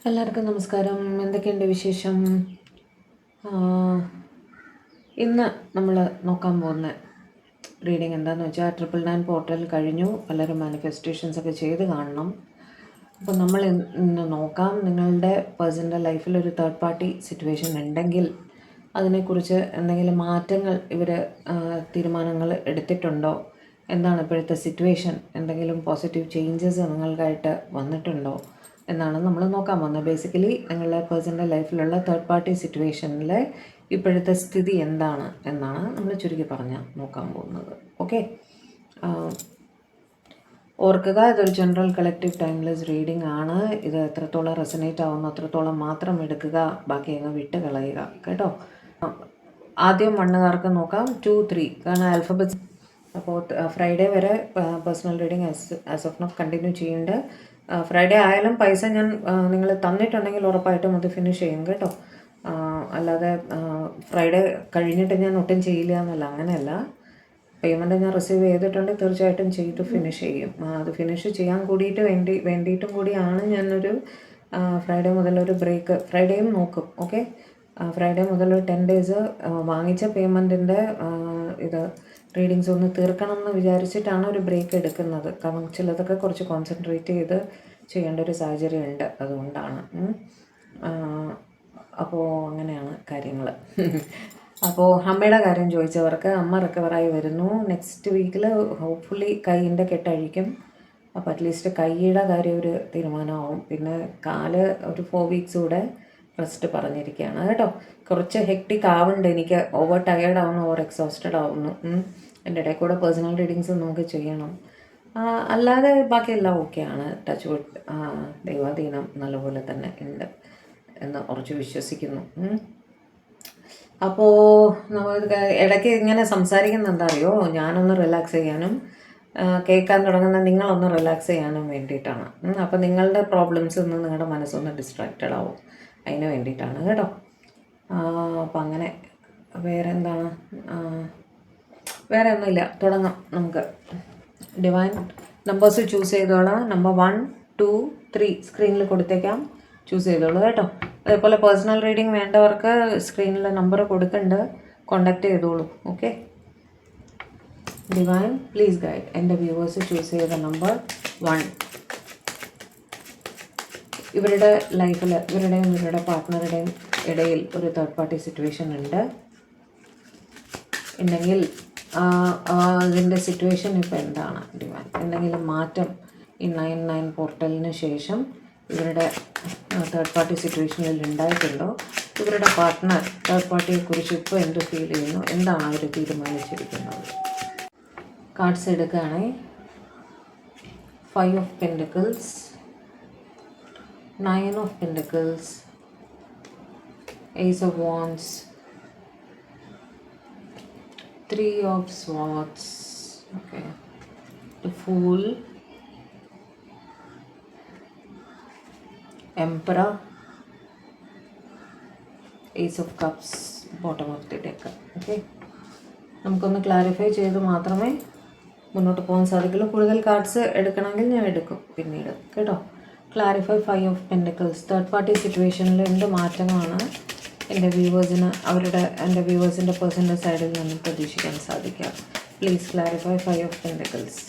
എല്ലാവർക്കും നമസ്കാരം. എന്തൊക്കെയുണ്ട് വിശേഷം? ഇന്ന് നമ്മൾ നോക്കാൻ പോകുന്ന റീഡിങ് എന്താണെന്ന് വെച്ചാൽ 999 പോർട്ടൽ കഴിഞ്ഞു. പലരും മാനിഫെസ്റ്റേഷൻസ് ഒക്കെ ചെയ്ത് കാണണം. അപ്പോൾ നമ്മൾ ഇന്ന് നോക്കാം, നിങ്ങളുടെ പേഴ്സണൽ ലൈഫിൽ ഒരു തേർഡ് പാർട്ടി സിറ്റുവേഷൻ ഉണ്ടെങ്കിൽ അതിനെക്കുറിച്ച് എന്തെങ്കിലും മാറ്റങ്ങൾ ഇവർ തീരുമാനങ്ങൾ എടുത്തിട്ടുണ്ടോ, എന്താണ് ഇപ്പോഴത്തെ സിറ്റുവേഷൻ, എന്തെങ്കിലും പോസിറ്റീവ് ചേഞ്ചസ് നിങ്ങൾക്കായിട്ട് വന്നിട്ടുണ്ടോ എന്നാണ് നമ്മൾ നോക്കാൻ പോകുന്നത്. ബേസിക്കലി നിങ്ങളുടെ പേഴ്സണൽ ലൈഫിലുള്ള തേർഡ് പാർട്ടി സിറ്റുവേഷനിലെ ഇപ്പോഴത്തെ സ്ഥിതി എന്താണ് എന്നാണ് നമ്മൾ ചുരുക്കി പറഞ്ഞാൽ നോക്കാൻ പോകുന്നത്. ഓക്കെ, ഓർക്കുക, ഇതൊരു ജനറൽ കളക്റ്റീവ് ടൈംലെസ് റീഡിംഗ് ആണ്. ഇത് എത്രത്തോളം റെസനേറ്റ് ആവുന്നു അത്രത്തോളം മാത്രം എടുക്കുക, ബാക്കി അങ്ങ് വിട്ട് കളയുക കേട്ടോ. ആദ്യം മണ്ണുകാർക്ക് നോക്കാം, 2, 3 കാരണം ആൽഫബറ്റ്സ്. അപ്പോൾ ഫ്രൈഡേ വരെ personal reading as of now continue ചെയ്യുന്നുണ്ട്. ഫ്രൈഡേ ആയാലും പൈസ ഞാൻ നിങ്ങൾ തന്നിട്ടുണ്ടെങ്കിൽ ഉറപ്പായിട്ടും അത് ഫിനിഷ് ചെയ്യും കേട്ടോ. അല്ലാതെ ഫ്രൈഡേ കഴിഞ്ഞിട്ട് ഞാൻ ഒട്ടും ചെയ്യില്ല എന്നല്ല, അങ്ങനെയല്ല. പേയ്മെൻറ്റ് ഞാൻ റിസീവ് ചെയ്തിട്ടുണ്ടെങ്കിൽ തീർച്ചയായിട്ടും ചെയ്ത് ഫിനിഷ് ചെയ്യും. അത് ഫിനിഷ് ചെയ്യാൻ വേണ്ടിയിട്ടും കൂടിയാണ് ഞാനൊരു ഫ്രൈഡേ മുതലൊരു ബ്രേക്ക്. ഫ്രൈഡേയും നോക്കും. ഓക്കെ, ഫ്രൈഡേ മുതൽ 10 ഡേയ്സ് വാങ്ങിച്ച പേയ്മെൻറ്റിൻ്റെ ഇത് റീഡിങ്സ് ഒന്ന് തീർക്കണം എന്ന് വിചാരിച്ചിട്ടാണ് ഒരു ബ്രേക്ക് എടുക്കുന്നത്. കാരണം ചിലതൊക്കെ കുറച്ച് കോൺസെൻട്രേറ്റ് ചെയ്ത് ചെയ്യേണ്ട ഒരു സാഹചര്യം ഉണ്ട്, അതുകൊണ്ടാണ്. അപ്പോൾ അങ്ങനെയാണ് കാര്യങ്ങൾ. അപ്പോൾ അമ്മയുടെ കാര്യം ചോദിച്ചവർക്ക് അമ്മ റിക്കവറായി വരുന്നു. നെക്സ്റ്റ് വീക്കിൽ ഹോപ്പ്ഫുള്ളി കൈയിൻ്റെ കെട്ടഴിക്കും. അപ്പോൾ അറ്റ്ലീസ്റ്റ് കൈയുടെ കാര്യം ഒരു തീരുമാനമാവും. പിന്നെ കാല് ഒരു 4 വീക്സ് കൂടെ റെസ്റ്റ് പറഞ്ഞിരിക്കുകയാണ് കേട്ടോ. കുറച്ച് ഹെക്ടിക് ആവുന്നുണ്ട് എനിക്ക്, ഓവർ ടയേർഡ് ആവുന്നു, ഓവർ എക്സോസ്റ്റഡ് ആവുന്നു. എൻ്റെ ഇടയിൽ കൂടെ പേഴ്സണൽ റീഡിങ്സ് നമുക്ക് ചെയ്യണം. അല്ലാതെ ബാക്കിയെല്ലാം ഓക്കെയാണ്. ടച്ച് വുഡ്, ദൈവാധീനം നല്ലപോലെ തന്നെ ഉണ്ട് എന്ന് ഉറച്ച് വിശ്വസിക്കുന്നു. അപ്പോൾ നമ്മൾ ഇടയ്ക്ക് ഇങ്ങനെ സംസാരിക്കുന്ന എന്താ അറിയോ, ഞാനൊന്ന് റിലാക്സ് ചെയ്യാനും കേൾക്കാൻ തുടങ്ങുന്ന നിങ്ങളൊന്ന് റിലാക്സ് ചെയ്യാനും വേണ്ടിയിട്ടാണ്. അപ്പോൾ നിങ്ങളുടെ പ്രോബ്ലംസ് ഒന്ന് നിങ്ങളുടെ മനസ്സൊന്ന് ഡിസ്ട്രാക്റ്റഡ് ആവും, അതിന് വേണ്ടിയിട്ടാണ് കേട്ടോ. അപ്പം അങ്ങനെ വേറെ എന്താണ്, വേറെ ഒന്നുമില്ല, തുടങ്ങാം നമുക്ക്. ഡിവൈൻ നമ്പേഴ്സ് ചൂസ് ചെയ്തോളാം. നമ്പർ 1, 2, 3 സ്ക്രീനിൽ കൊടുത്തേക്കാം, ചൂസ് ചെയ്തോളൂ കേട്ടോ. അതേപോലെ പേഴ്സണൽ റീഡിംഗ് വേണ്ടവർക്ക് സ്ക്രീനിൽ നമ്പർ കൊടുക്കുന്നുണ്ട്, കോണ്ടാക്ട് ചെയ്തോളൂ. Okay, divine please guide. എൻ്റെ വ്യൂവേഴ്സ് ചൂസ് ചെയ്ത നമ്പർ 1. ഇവരുടെ ലൈഫിൽ ഇവരുടെയും ഇവരുടെ പാർട്ട്ണറുടെയും ഇടയിൽ ഒരു തേർഡ് പാർട്ടി സിറ്റുവേഷൻ ഉണ്ടെങ്കിൽ അതിൻ്റെ സിറ്റുവേഷൻ ഇപ്പോൾ എന്താണ് ഡിവൈൻ? എന്തെങ്കിലും മാറ്റം ഈ 99 പോർട്ടലിന് ശേഷം ഇവരുടെ തേർഡ് പാർട്ടി സിറ്റുവേഷനിൽ ഉണ്ടായിട്ടുണ്ടോ? ഇവരുടെ പാർട്ട്ണർ തേർഡ് പാർട്ടിയെക്കുറിച്ച് ഇപ്പോൾ എന്ത് ഫീൽ ചെയ്യുന്നു? എന്താണ് അവർ തീരുമാനിച്ചിരിക്കുന്നത്? കാർഡ്സ് എടുക്കുകയാണെ. 5 of pentacles, 9 of Pentacles, Ace of Wands, 3 of Swords, okay, the Fool, Emperor, Ace of Cups, bottom of the deck. Okay, നമുക്കൊന്ന് ക്ലാരിഫൈ ചെയ്ത് മാത്രമേ മുന്നോട്ട് പോകാൻ സാധിക്കുള്ളൂ. കൂടുതൽ കാർഡ്സ് എടുക്കണമെങ്കിൽ ഞാൻ എടുക്കും പിന്നീട് കേട്ടോ. Clarify 5 of pentacles. Third party സിറ്റുവേഷനിൽ എന്ത് മാറ്റങ്ങളാണ് എൻ്റെ വ്യൂവേഴ്സിൻ്റെ പേഴ്സണൽ സൈഡിൽ നിന്നും പ്രതീക്ഷിക്കാൻ സാധിക്കുക? Please clarify 5 of pentacles.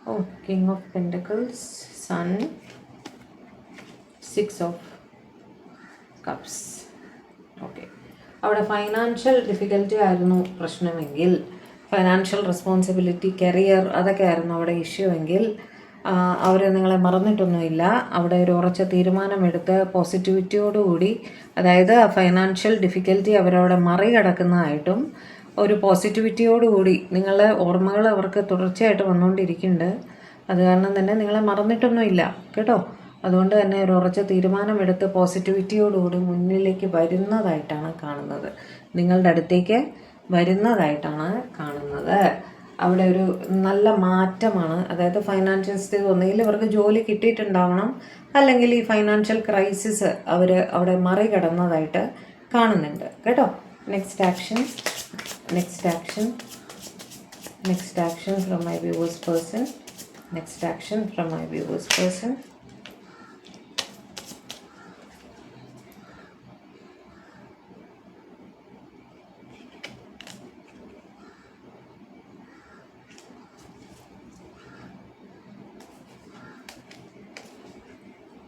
Oh, king of pentacles, sun, 6 of cups. Okay, അവിടെ ഫൈനാൻഷ്യൽ ഡിഫിക്കൽറ്റി ആയിരുന്നു പ്രശ്നമെങ്കിൽ, ഫൈനാൻഷ്യൽ റെസ്പോൺസിബിലിറ്റി, കരിയർ, അതൊക്കെ ആയിരുന്നു അവിടെ ഇഷ്യൂ എങ്കിൽ അവർ നിങ്ങളെ മറന്നിട്ടൊന്നുമില്ല. അവിടെ ഒരു ഉറച്ച തീരുമാനമെടുത്ത് പോസിറ്റിവിറ്റിയോടുകൂടി, അതായത് ആ ഫൈനാൻഷ്യൽ ഡിഫിക്കൽറ്റി അവരവിടെ മറികടക്കുന്നതായിട്ടും ഒരു പോസിറ്റിവിറ്റിയോടുകൂടി നിങ്ങളെ ഓർമ്മകൾ അവർക്ക് തുടർച്ചയായിട്ട് വന്നുകൊണ്ടിരിക്കുന്നുണ്ട്. അത് കാരണം തന്നെ നിങ്ങളെ മറന്നിട്ടൊന്നുമില്ല കേട്ടോ. അതുകൊണ്ട് തന്നെ ഒരു ഉറച്ച തീരുമാനമെടുത്ത് പോസിറ്റിവിറ്റിയോടുകൂടി മുന്നിലേക്ക് വരുന്നതായിട്ടാണ് കാണുന്നത്, നിങ്ങളുടെ അടുത്തേക്ക് വരുന്നതായിട്ടാണ് കാണുന്നത്. അവിടെ ഒരു നല്ല മാറ്റമാണ്. അതായത് ഫൈനാൻഷ്യൽ സ്ഥിതി ഒന്നുകിൽ ഇവർക്ക് ജോലി കിട്ടിയിട്ടുണ്ടാവണം, അല്ലെങ്കിൽ ഈ ഫൈനാൻഷ്യൽ ക്രൈസിസ് അവർ അവിടെ മറികടന്നതായിട്ട് കാണുന്നുണ്ട് കേട്ടോ. Next action from my viewers person. Next action from my viewers person.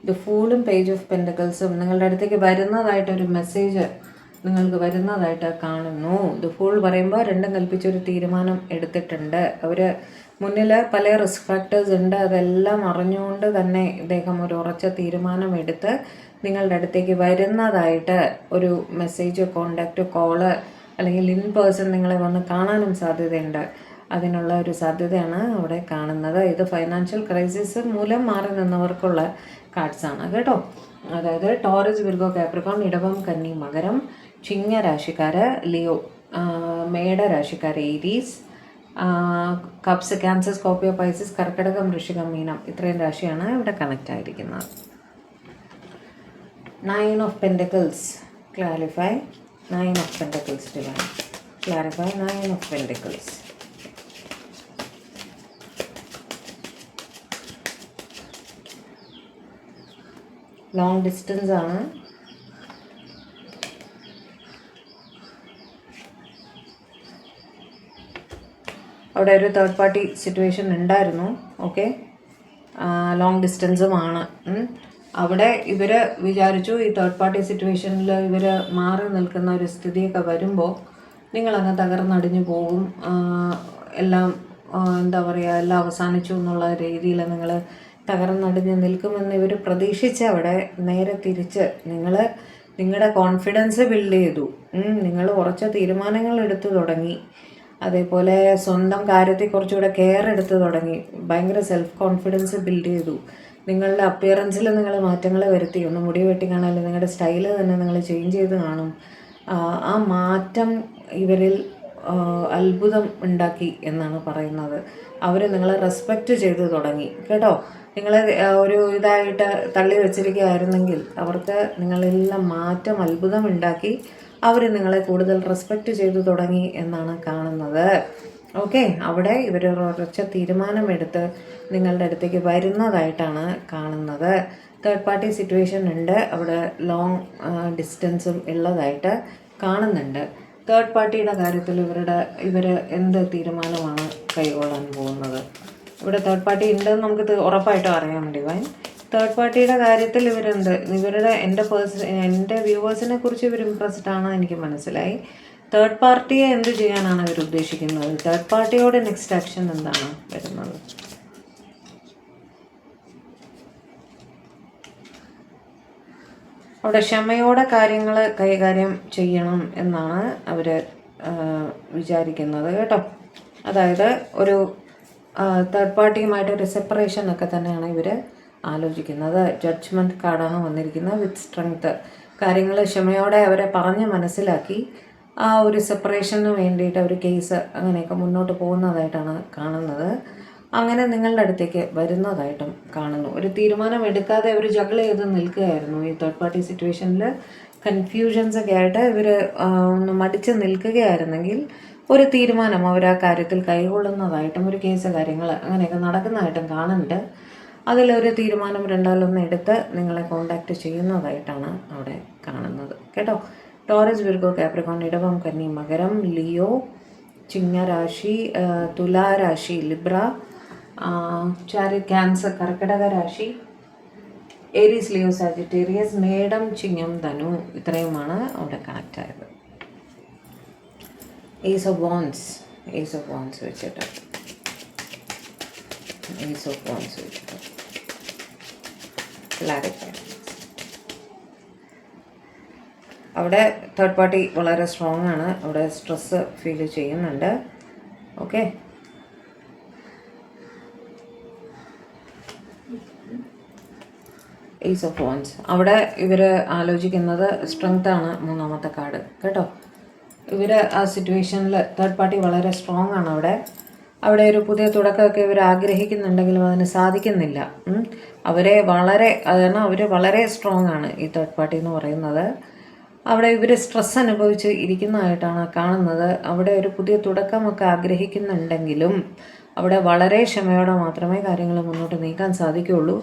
The ഫൂളും പേജ് ഓഫ് പെൻറ്റക്കിൾസും നിങ്ങളുടെ അടുത്തേക്ക് വരുന്നതായിട്ടൊരു മെസ്സേജ് നിങ്ങൾക്ക് വരുന്നതായിട്ട് കാണുന്നു. ദ ഫൂൾ പറയുമ്പോൾ രണ്ടും കൽപ്പിച്ചൊരു തീരുമാനം എടുത്തിട്ടുണ്ട്. അവർ മുന്നിൽ പല റിസ്ക് ഫാക്ടേഴ്സ് ഉണ്ട്. അതെല്ലാം അറിഞ്ഞുകൊണ്ട് തന്നെ ഇദ്ദേഹം ഒരു ഉറച്ച തീരുമാനം എടുത്ത് നിങ്ങളുടെ അടുത്തേക്ക് വരുന്നതായിട്ട് ഒരു മെസ്സേജ്, കോണ്ടാക്റ്റ്, കോള് അല്ലെങ്കിൽ ഇൻ പേഴ്സൺ നിങ്ങളെ വന്ന് കാണാനും സാധ്യതയുണ്ട്. അതിനുള്ള ഒരു സാധ്യതയാണ് അവിടെ കാണുന്നത്. ഇത് ഫൈനാൻഷ്യൽ ക്രൈസിസ് മൂലം മാറി നിന്നവർക്കുള്ള കാർഡ്സാണ് കേട്ടോ. അതായത് ടോറസ്, വിർഗോ, കാപ്രിക്കോൺ, ഇടവം, കന്നി, മകരം, ചിങ്ങ രാശിക്കാർ, ലിയോ, മേട രാശിക്കാർ, Aries, cups, Cancer, Scorpio, Pisces, കർക്കിടകം, വൃശ്ചികം, മീനം, ഇത്രയും രാശിയാണ് ഇവിടെ കണക്റ്റ് ആയിരിക്കുന്നത്. 9 of Pentacles, clarify. 9 of Pentacles, divine, clarify. 9 of Pentacles. Long distance ആണ്. അവിടെ ഒരു തേർഡ് പാർട്ടി സിറ്റുവേഷൻ ഉണ്ടായിരുന്നു. ഓക്കെ, ലോങ് ഡിസ്റ്റൻസുമാണ്. അവിടെ ഇവർ വിചാരിച്ചു ഈ തേർഡ് പാർട്ടി സിറ്റുവേഷനിൽ ഇവർ മാറി നിൽക്കുന്ന ഒരു സ്ഥിതിയൊക്കെ വരുമ്പോൾ നിങ്ങളങ്ങ് തകർന്നടിഞ്ഞു പോകും, എല്ലാം എന്താ പറയുക, എല്ലാം അവസാനിച്ചു എന്നുള്ള രീതിയിൽ നിങ്ങൾ തകർന്നടിഞ്ഞ് നിൽക്കുമെന്ന് ഇവർ പ്രതീക്ഷിച്ച് അവിടെ നേരെ തിരിച്ച് നിങ്ങളുടെ കോൺഫിഡൻസ് ബിൽഡ് ചെയ്തു. നിങ്ങൾ ഉറച്ച തീരുമാനങ്ങൾ എടുത്തു തുടങ്ങി. അതേപോലെ സ്വന്തം കാര്യത്തെ കുറച്ചുകൂടെ കെയർ എടുത്തു തുടങ്ങി. ഭയങ്കര സെൽഫ് കോൺഫിഡൻസ് ബിൽഡ് ചെയ്തു. നിങ്ങളുടെ അപ്പിയറൻസിൽ നിങ്ങൾ മാറ്റങ്ങൾ വരുത്തി. ഒന്ന് മുടി വെട്ടി കാണാൻ, നിങ്ങളുടെ സ്റ്റൈല് തന്നെ നിങ്ങൾ ചേഞ്ച് ചെയ്ത് കാണും. ആ മാറ്റം ഇവരിൽ അത്ഭുതം ഉണ്ടാക്കി എന്നാണ് പറയുന്നത്. അവർ നിങ്ങളെ റെസ്പെക്റ്റ് ചെയ്ത് തുടങ്ങി കേട്ടോ. നിങ്ങളെ ഒരു ഇതായിട്ട് തള്ളി വെച്ചിരിക്കുകയായിരുന്നെങ്കിൽ അവർക്ക് നിങ്ങളെല്ലാം മാറ്റം, അത്ഭുതം ഉണ്ടാക്കി അവർ നിങ്ങളെ കൂടുതൽ റെസ്പെക്റ്റ് ചെയ്തു തുടങ്ങി എന്നാണ് കാണുന്നത്. ഓക്കെ, അവിടെ ഇവർ ഉറച്ച തീരുമാനമെടുത്ത് നിങ്ങളുടെ അടുത്തേക്ക് വരുന്നതായിട്ടാണ് കാണുന്നത്. തേർഡ് പാർട്ടി സിറ്റുവേഷൻ ഉണ്ട്, അവിടെ ലോങ് ഡിസ്റ്റൻസും ഉള്ളതായിട്ട് കാണുന്നുണ്ട്. തേർഡ് പാർട്ടിയുടെ കാര്യത്തിൽ ഇവർ എന്ത് തീരുമാനമാണ് കൈകൊള്ളാൻ പോകുന്നത്? ഇവിടെ തേർഡ് പാർട്ടി ഉണ്ടെന്ന് നമുക്ക് ഉറപ്പായിട്ടും അറിയാൻ ഡിവൈൻ. തേർഡ് പാർട്ടിയുടെ കാര്യത്തിൽ എൻ്റെ വ്യൂവേഴ്സിനെ കുറിച്ച് ഇവർ ഇംപ്രസ്ഡ് ആണ്, എനിക്ക് മനസ്സിലായി. തേർഡ് പാർട്ടിയെ എന്ത് ചെയ്യാനാണ് ഇവർ ഉദ്ദേശിക്കുന്നത്? തേർഡ് പാർട്ടിയോടെ നെക്സ്റ്റ് ആക്ഷൻ എന്താണ് വരുന്നത്? അവിടെ ക്ഷമയോടെ കാര്യങ്ങൾ കൈകാര്യം ചെയ്യണം എന്നാണ് അവർ വിചാരിക്കുന്നത് കേട്ടോ. അതായത് ഒരു തേർഡ് പാർട്ടിയുമായിട്ടൊരു സെപ്പറേഷൻ ഒക്കെ തന്നെയാണ് ഇവർ ആലോചിക്കുന്നത്. ജഡ്ജ്മെൻറ്റ് കാർഡാണ് വന്നിരിക്കുന്നത് വിത്ത് സ്ട്രെങ്ത്. കാര്യങ്ങൾ ക്ഷമയോടെ അവരെ പറഞ്ഞ് മനസ്സിലാക്കി ആ ഒരു സെപ്പറേഷന് വേണ്ടിയിട്ട് ഒരു കേസ് അങ്ങനെയൊക്കെ മുന്നോട്ട് പോകുന്നതായിട്ടാണ് കാണുന്നത്. അങ്ങനെ നിങ്ങളുടെ അടുത്തേക്ക് വരുന്നതായിട്ടും കാണുന്നു. ഒരു തീരുമാനം എടുക്കാതെ അവർ ജഗിൾ ചെയ്ത് നിൽക്കുകയായിരുന്നു ഈ തേർഡ് പാർട്ടി സിറ്റുവേഷനിൽ. കൺഫ്യൂഷൻസ് ഒക്കെ ആയിട്ട് ഇവർ ഒന്ന് മടിച്ച് നിൽക്കുകയായിരുന്നെങ്കിൽ ഒരു തീരുമാനം അവർ ആ കാര്യത്തിൽ കൈകൊള്ളുന്നതായിട്ടും ഒരു കേസ് കാര്യങ്ങൾ അങ്ങനെയൊക്കെ നടക്കുന്നതായിട്ടും കാണുന്നുണ്ട്. അതിലൊരു തീരുമാനം രണ്ടാലൊന്ന് എടുത്ത് നിങ്ങളെ കോണ്ടാക്റ്റ് ചെയ്യുന്നതായിട്ടാണ് അവിടെ കാണുന്നത് കേട്ടോ. ടോറസ്, വിർഗോ, കാപ്രിക്കോൺ, ഇടവം, കന്നി, മകരം, ലിയോ, ചിങ്ങരാശി, തുലാരാശി, ലിബ്ര, ക്യാൻസർ, കർക്കിടക രാശി, ഏരീസ്, ലിയോ, സാജിറ്റേറിയസ്, മേടം, ചിങ്ങം, ധനു, ഇത്രയുമാണ് അവിടെ കണക്റ്റ് ആയത്. ഏസ് ഓഫ് വാൻസ് വെച്ചിട്ട് ക്ലാരിഫൈ. അവിടെ തേർഡ് പാർട്ടി വളരെ സ്ട്രോങ് ആണ്. അവിടെ സ്ട്രെസ് ഫീൽ ചെയ്യുന്നുണ്ട്. ഓക്കെ, ഏസ് ഓഫ് വാൻസ് അവിടെ ഇവർ ആലോചിക്കുന്നത് സ്ട്രെങ്ത് ആണ്. മൂന്നാമത്തെ കാർഡ് കേട്ടോ. ഇവർ ആ സിറ്റുവേഷനിൽ തേർഡ് പാർട്ടി വളരെ സ്ട്രോങ് ആണ്. അവിടെ ഒരു പുതിയ തുടക്കമൊക്കെ ഇവർ ആഗ്രഹിക്കുന്നുണ്ടെങ്കിലും അതിന് സാധിക്കുന്നില്ല. അതാണ് അവർ വളരെ സ്ട്രോങ് ആണ് ഈ തേർഡ് പാർട്ടി എന്ന് പറയുന്നത്. അവിടെ ഇവർ സ്ട്രെസ് അനുഭവിച്ച് ഇരിക്കുന്നതായിട്ടാണ് കാണുന്നത്. അവിടെ ഒരു പുതിയ തുടക്കമൊക്കെ ആഗ്രഹിക്കുന്നുണ്ടെങ്കിലും അവിടെ വളരെ ക്ഷമയോടെ മാത്രമേ കാര്യങ്ങൾ മുന്നോട്ട് നീക്കാൻ സാധിക്കുകയുള്ളൂ.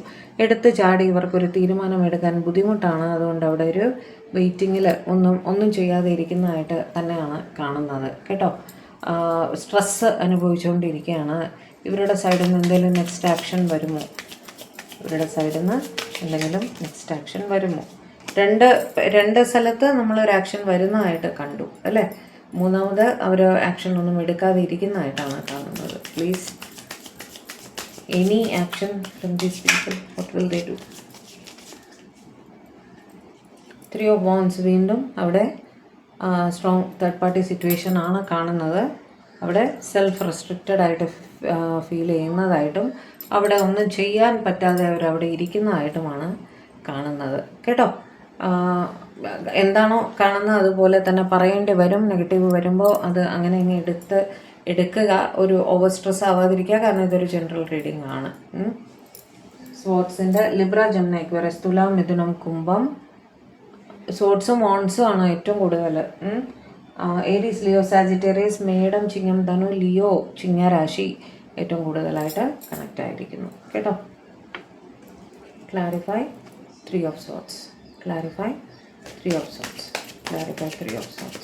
എടുത്ത് ചാടി ഇവർക്കൊരു തീരുമാനമെടുക്കാൻ ബുദ്ധിമുട്ടാണ്. അതുകൊണ്ട് അവിടെ ഒരു വെയിറ്റിങ്ങിൽ ഒന്നും ചെയ്യാതെ ഇരിക്കുന്നതായിട്ട് തന്നെയാണ് കാണുന്നത് കേട്ടോ. സ്ട്രെസ്സ് അനുഭവിച്ചുകൊണ്ടിരിക്കുകയാണ്. ഇവരുടെ സൈഡിൽ നിന്ന് എന്തെങ്കിലും നെക്സ്റ്റ് ആക്ഷൻ വരുമോ? ഇവരുടെ സൈഡിൽ നിന്ന് എന്തെങ്കിലും നെക്സ്റ്റ് ആക്ഷൻ വരുമോ? രണ്ട് സ്ഥലത്ത് നമ്മളൊരു ആക്ഷൻ വരുന്നതായിട്ട് കണ്ടു അല്ലേ. മൂന്നാമത് അവർ ആക്ഷൻ ഒന്നും എടുക്കാതെ ഇരിക്കുന്നതായിട്ടാണ് കാണുന്നത്. Please any action from these people, what will they do? 3 of Wands വീണ്ടും അവിടെ സ്ട്രോങ് തേർഡ് പാർട്ടി സിറ്റുവേഷൻ ആണ് കാണുന്നത്. അവിടെ സെൽഫ് റെസ്ട്രിക്റ്റഡ് ആയിട്ട് ഫീൽ ചെയ്യുന്നതായിട്ടും അവിടെ ഒന്നും ചെയ്യാൻ പറ്റാതെ അവരവിടെ ഇരിക്കുന്നതായിട്ടുമാണ് കാണുന്നത് കേട്ടോ. എന്താണോ കാണുന്നത് അതുപോലെ തന്നെ പറയേണ്ടി വരും. നെഗറ്റീവ് വരുമ്പോൾ അത് അങ്ങനെ എടുക്കുക. ഒരു ഓവർ സ്ട്രെസ് ആവാതിരിക്കുക. കാരണം ഇതൊരു ജനറൽ റീഡിംഗ് ആണ്. സ്പോർട്സിൻ്റെ ലിബ്ര, ജെമിനി, അക്വേറിയസ്, തുല, മിഥുനം, കുംഭം. സോട്സും വോൺസും ആണ് ഏറ്റവും കൂടുതൽ. ഏരീസ്, ലിയോ, സാജിറ്റേറിയസ്, മേടം, ചിങ്ങം, ധനു, ലിയോ, ചിങ്ങരാശി ഏറ്റവും കൂടുതലായിട്ട് കണക്റ്റ് ആയിരിക്കുന്നു കേട്ടോ. Clarify 3 of Swords. Clarify 3 of Swords. Clarify 3 of Swords.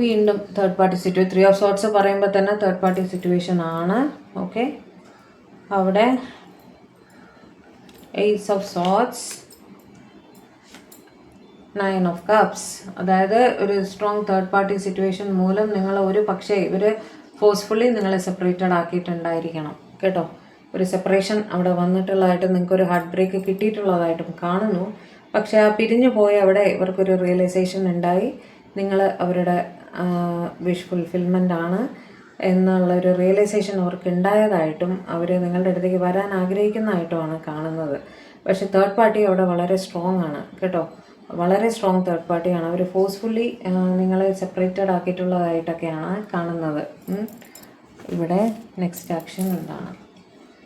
വീണ്ടും third party situation. 3 of Swords പറയുമ്പോൾ തന്നെ തേർഡ് പാർട്ടി സിറ്റുവേഷൻ ആണ്. ഓക്കെ, അവിടെ Ace of Swords, 9 of Cups. അതായത് ഒരു സ്ട്രോങ് തേർഡ് പാർട്ടി സിറ്റുവേഷൻ മൂലം നിങ്ങൾ ഒരു പക്ഷേ ഇവർ ഫോഴ്സ്ഫുള്ളി നിങ്ങളെ സെപ്പറേറ്റഡ് ആക്കിയിട്ടുണ്ടായിരിക്കണം കേട്ടോ. ഒരു സെപ്പറേഷൻ അവിടെ വന്നിട്ടുള്ളതായിട്ടും നിങ്ങൾക്കൊരു ഹാർട്ട് ബ്രേക്ക് കിട്ടിയിട്ടുള്ളതായിട്ടും കാണുന്നു. പക്ഷേ ആ പിരിഞ്ഞു പോയ അവിടെ ഇവർക്കൊരു റിയലൈസേഷൻ ഉണ്ടായി. നിങ്ങൾ അവരുടെ വിഷ് ഫുൾഫിൽമെൻ്റ് ആണ് എന്നുള്ളൊരു റിയലൈസേഷൻ അവർക്ക് ഉണ്ടായതായിട്ടും അവർ നിങ്ങളുടെ അടുത്തേക്ക് വരാൻ ആഗ്രഹിക്കുന്നതായിട്ടുമാണ് കാണുന്നത്. പക്ഷേ തേർഡ് പാർട്ടി അവിടെ വളരെ സ്ട്രോങ് ആണ് കേട്ടോ. വളരെ സ്ട്രോങ് തേർഡ് പാർട്ടിയാണ്. അവർ ഫോഴ്സ്ഫുള്ളി നിങ്ങളെ സെപ്പറേറ്റഡ് ആക്കിയിട്ടുള്ളതായിട്ടൊക്കെയാണ് കാണുന്നത്. ഇവിടെ നെക്സ്റ്റ് ആക്ഷൻ എന്താണ്?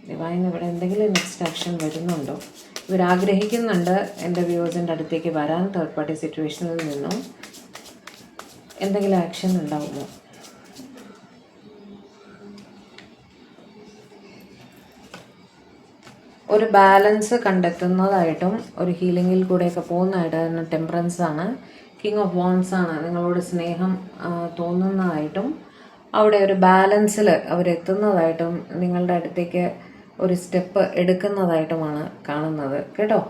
ഡിവൈൻ ഇവിടെ എന്തെങ്കിലും നെക്സ്റ്റ് ആക്ഷൻ വരുന്നുണ്ടോ? ഇവരാഗ്രഹിക്കുന്നുണ്ട് എൻ്റെ വ്യൂവേഴ്സിൻ്റെ അടുത്തേക്ക് വരാൻ. തേർഡ് പാർട്ടി സിറ്റുവേഷനിൽ നിന്നും എന്തെങ്കിലും ആക്ഷൻ ഉണ്ടാവുമോ? ഒരു ബാലൻസ് കണ്ടെത്തുന്നതായിട്ടും ഒരു ഹീലിങ്ങിൽ കൂടെയൊക്കെ പോകുന്നതായിട്ട് ടെമ്പറൻസ് ആണ്. കിങ് ഓഫ് വാൺസ് ആണ്. നിങ്ങളോട് സ്നേഹം തോന്നുന്നതായിട്ടും അവിടെ ഒരു ബാലൻസിൽ അവരെത്തുന്നതായിട്ടും നിങ്ങളുടെ അടുത്തേക്ക് ഒരു സ്റ്റെപ്പ് എടുക്കുന്നതായിട്ടുമാണ് കാണുന്നത് കേട്ടോ.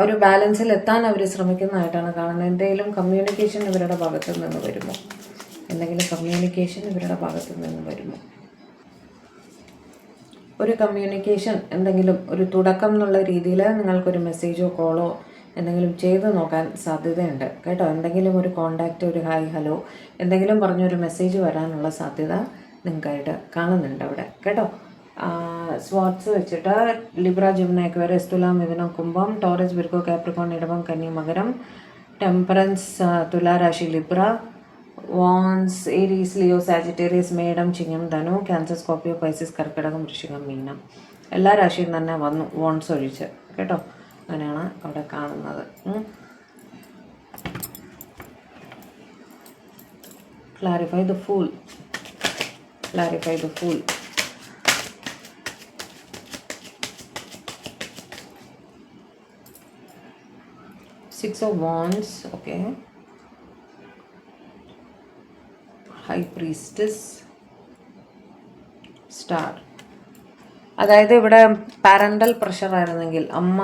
ഒരു ബാലൻസിൽ എത്താൻ അവർ ശ്രമിക്കുന്നതായിട്ടാണ് കാണുന്നത്. എന്തെങ്കിലും കമ്മ്യൂണിക്കേഷൻ ഇവരുടെ ഭാഗത്തു നിന്ന് വരുമോ? എന്തെങ്കിലും കമ്മ്യൂണിക്കേഷൻ ഇവരുടെ ഭാഗത്തു നിന്ന് വരുമോ? ഒരു കമ്മ്യൂണിക്കേഷൻ, എന്തെങ്കിലും ഒരു തുടക്കം എന്നുള്ള രീതിയിൽ നിങ്ങൾക്കൊരു മെസ്സേജോ കോളോ എന്തെങ്കിലും ചെയ്ത് നോക്കാൻ സാധ്യതയുണ്ട് കേട്ടോ. എന്തെങ്കിലും ഒരു കോണ്ടാക്റ്റ്, ഒരു ഹായ് ഹലോ എന്തെങ്കിലും പറഞ്ഞൊരു മെസ്സേജ് വരാനുള്ള സാധ്യത നിങ്ങൾക്കായിട്ട് കാണുന്നുണ്ട് അവിടെ കേട്ടോ. സ്വാർട്സ് വെച്ചിട്ട് ലിബ്ര, ജെമിനി, അക്വേറിയസ്, തുല, മിഥുനം, കുംഭം, ടോറസ്, വിർഗോ, കാപ്രിക്കോൺ, ഇടവം, കന്നി, മകരം, ടെമ്പറൻസ്, തുലാരാശി, Libra, wands, Aries, Leo, Sagittarius, മേടം, ചിങ്ങം, ധനു, ക്യാൻസർ, സ്കോർപ്പിയോ, പൈസിസ്, കർക്കിടകം, വൃശ്ചികം, മീനം. എല്ലാ രാശിയും തന്നെ വന്നു വാൺസ് ഒഴിച്ച് കേട്ടോ. അങ്ങനെയാണ് അവിടെ കാണുന്നത്. Clarify the fool. Clarify the fool. Six of Wands. Okay. High Priestess, Star. അതായത് ഇവിടെ പാരൻ്റൽ പ്രഷർ ആയിരുന്നെങ്കിൽ, അമ്മ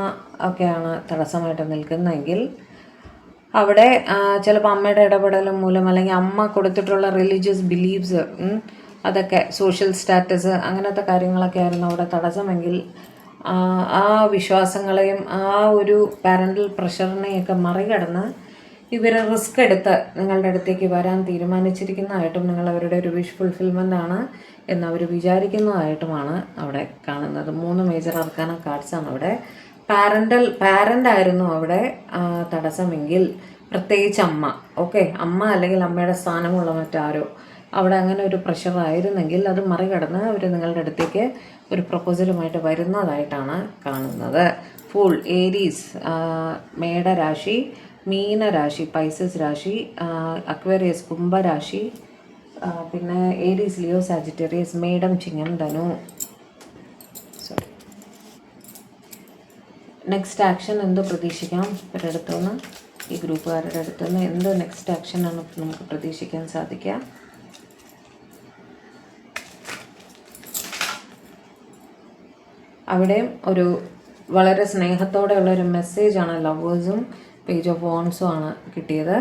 ഒക്കെയാണ് തടസ്സമായിട്ട് നിൽക്കുന്നതെങ്കിൽ അവിടെ ചിലപ്പോൾ അമ്മയുടെ ഇടപെടൽ മൂലം അല്ലെങ്കിൽ അമ്മ കൊടുത്തിട്ടുള്ള റിലീജിയസ് ബിലീവ്സ്, അതൊക്കെ സോഷ്യൽ സ്റ്റാറ്റസ് അങ്ങനത്തെ കാര്യങ്ങളൊക്കെ ആയിരുന്നു അവിടെ തടസ്സമെങ്കിൽ ആ വിശ്വാസങ്ങളെയും ആ ഒരു പാരൻ്റൽ പ്രഷറിനെയൊക്കെ മറികടന്ന് ഇവർ റിസ്ക് എടുത്ത് നിങ്ങളുടെ അടുത്തേക്ക് വരാൻ തീരുമാനിച്ചിരിക്കുന്നതായിട്ടും നിങ്ങൾ അവരുടെ ഒരു വിഷ് ഫുൾഫിൽമെൻ്റ് ആണ് എന്നവർ വിചാരിക്കുന്നതായിട്ടുമാണ് അവിടെ കാണുന്നത്. 3 മേജർ അർക്കാന കാർഡ്സാണ് അവിടെ. പാരൻ്റായിരുന്നു അവിടെ തടസ്സമെങ്കിൽ, പ്രത്യേകിച്ച് അമ്മ. ഓക്കെ, അമ്മ അല്ലെങ്കിൽ അമ്മയുടെ സ്ഥാനമുള്ള മറ്റാരോ അവിടെ അങ്ങനെ ഒരു പ്രഷർ ആയിരുന്നെങ്കിൽ അത് മറികടന്ന് അവർ നിങ്ങളുടെ അടുത്തേക്ക് ഒരു പ്രപ്പോസലുമായിട്ട് വരുന്നതായിട്ടാണ് കാണുന്നത്. ഫുൾ ഏരീസ്, മേടരാശി, മീനരാശി, പൈസസ് രാശി, അക്വേറിയസ് കുംഭരാശി, പിന്നെ ഏരീസ്, ലിയോ, സാജിറ്റേറിയസ്, മേടം, ചിങ്ങം, ധനു. സോറി. നെക്സ്റ്റ് ആക്ഷൻ എന്ത് പ്രതീക്ഷിക്കാം ഇവരുടെ അടുത്തുനിന്ന്, ഈ ഗ്രൂപ്പുകാരുടെ അടുത്തുനിന്ന് എന്ത് നെക്സ്റ്റ് ആക്ഷനാണ് നമുക്ക് പ്രതീക്ഷിക്കാൻ സാധിക്കുക? അവിടെയും ഒരു വളരെ സ്നേഹത്തോടെയുള്ളൊരു മെസ്സേജാണ് ലവേഴ്സും പേജ് ഓഫ് വോൺസും ആണ് കിട്ടിയത്.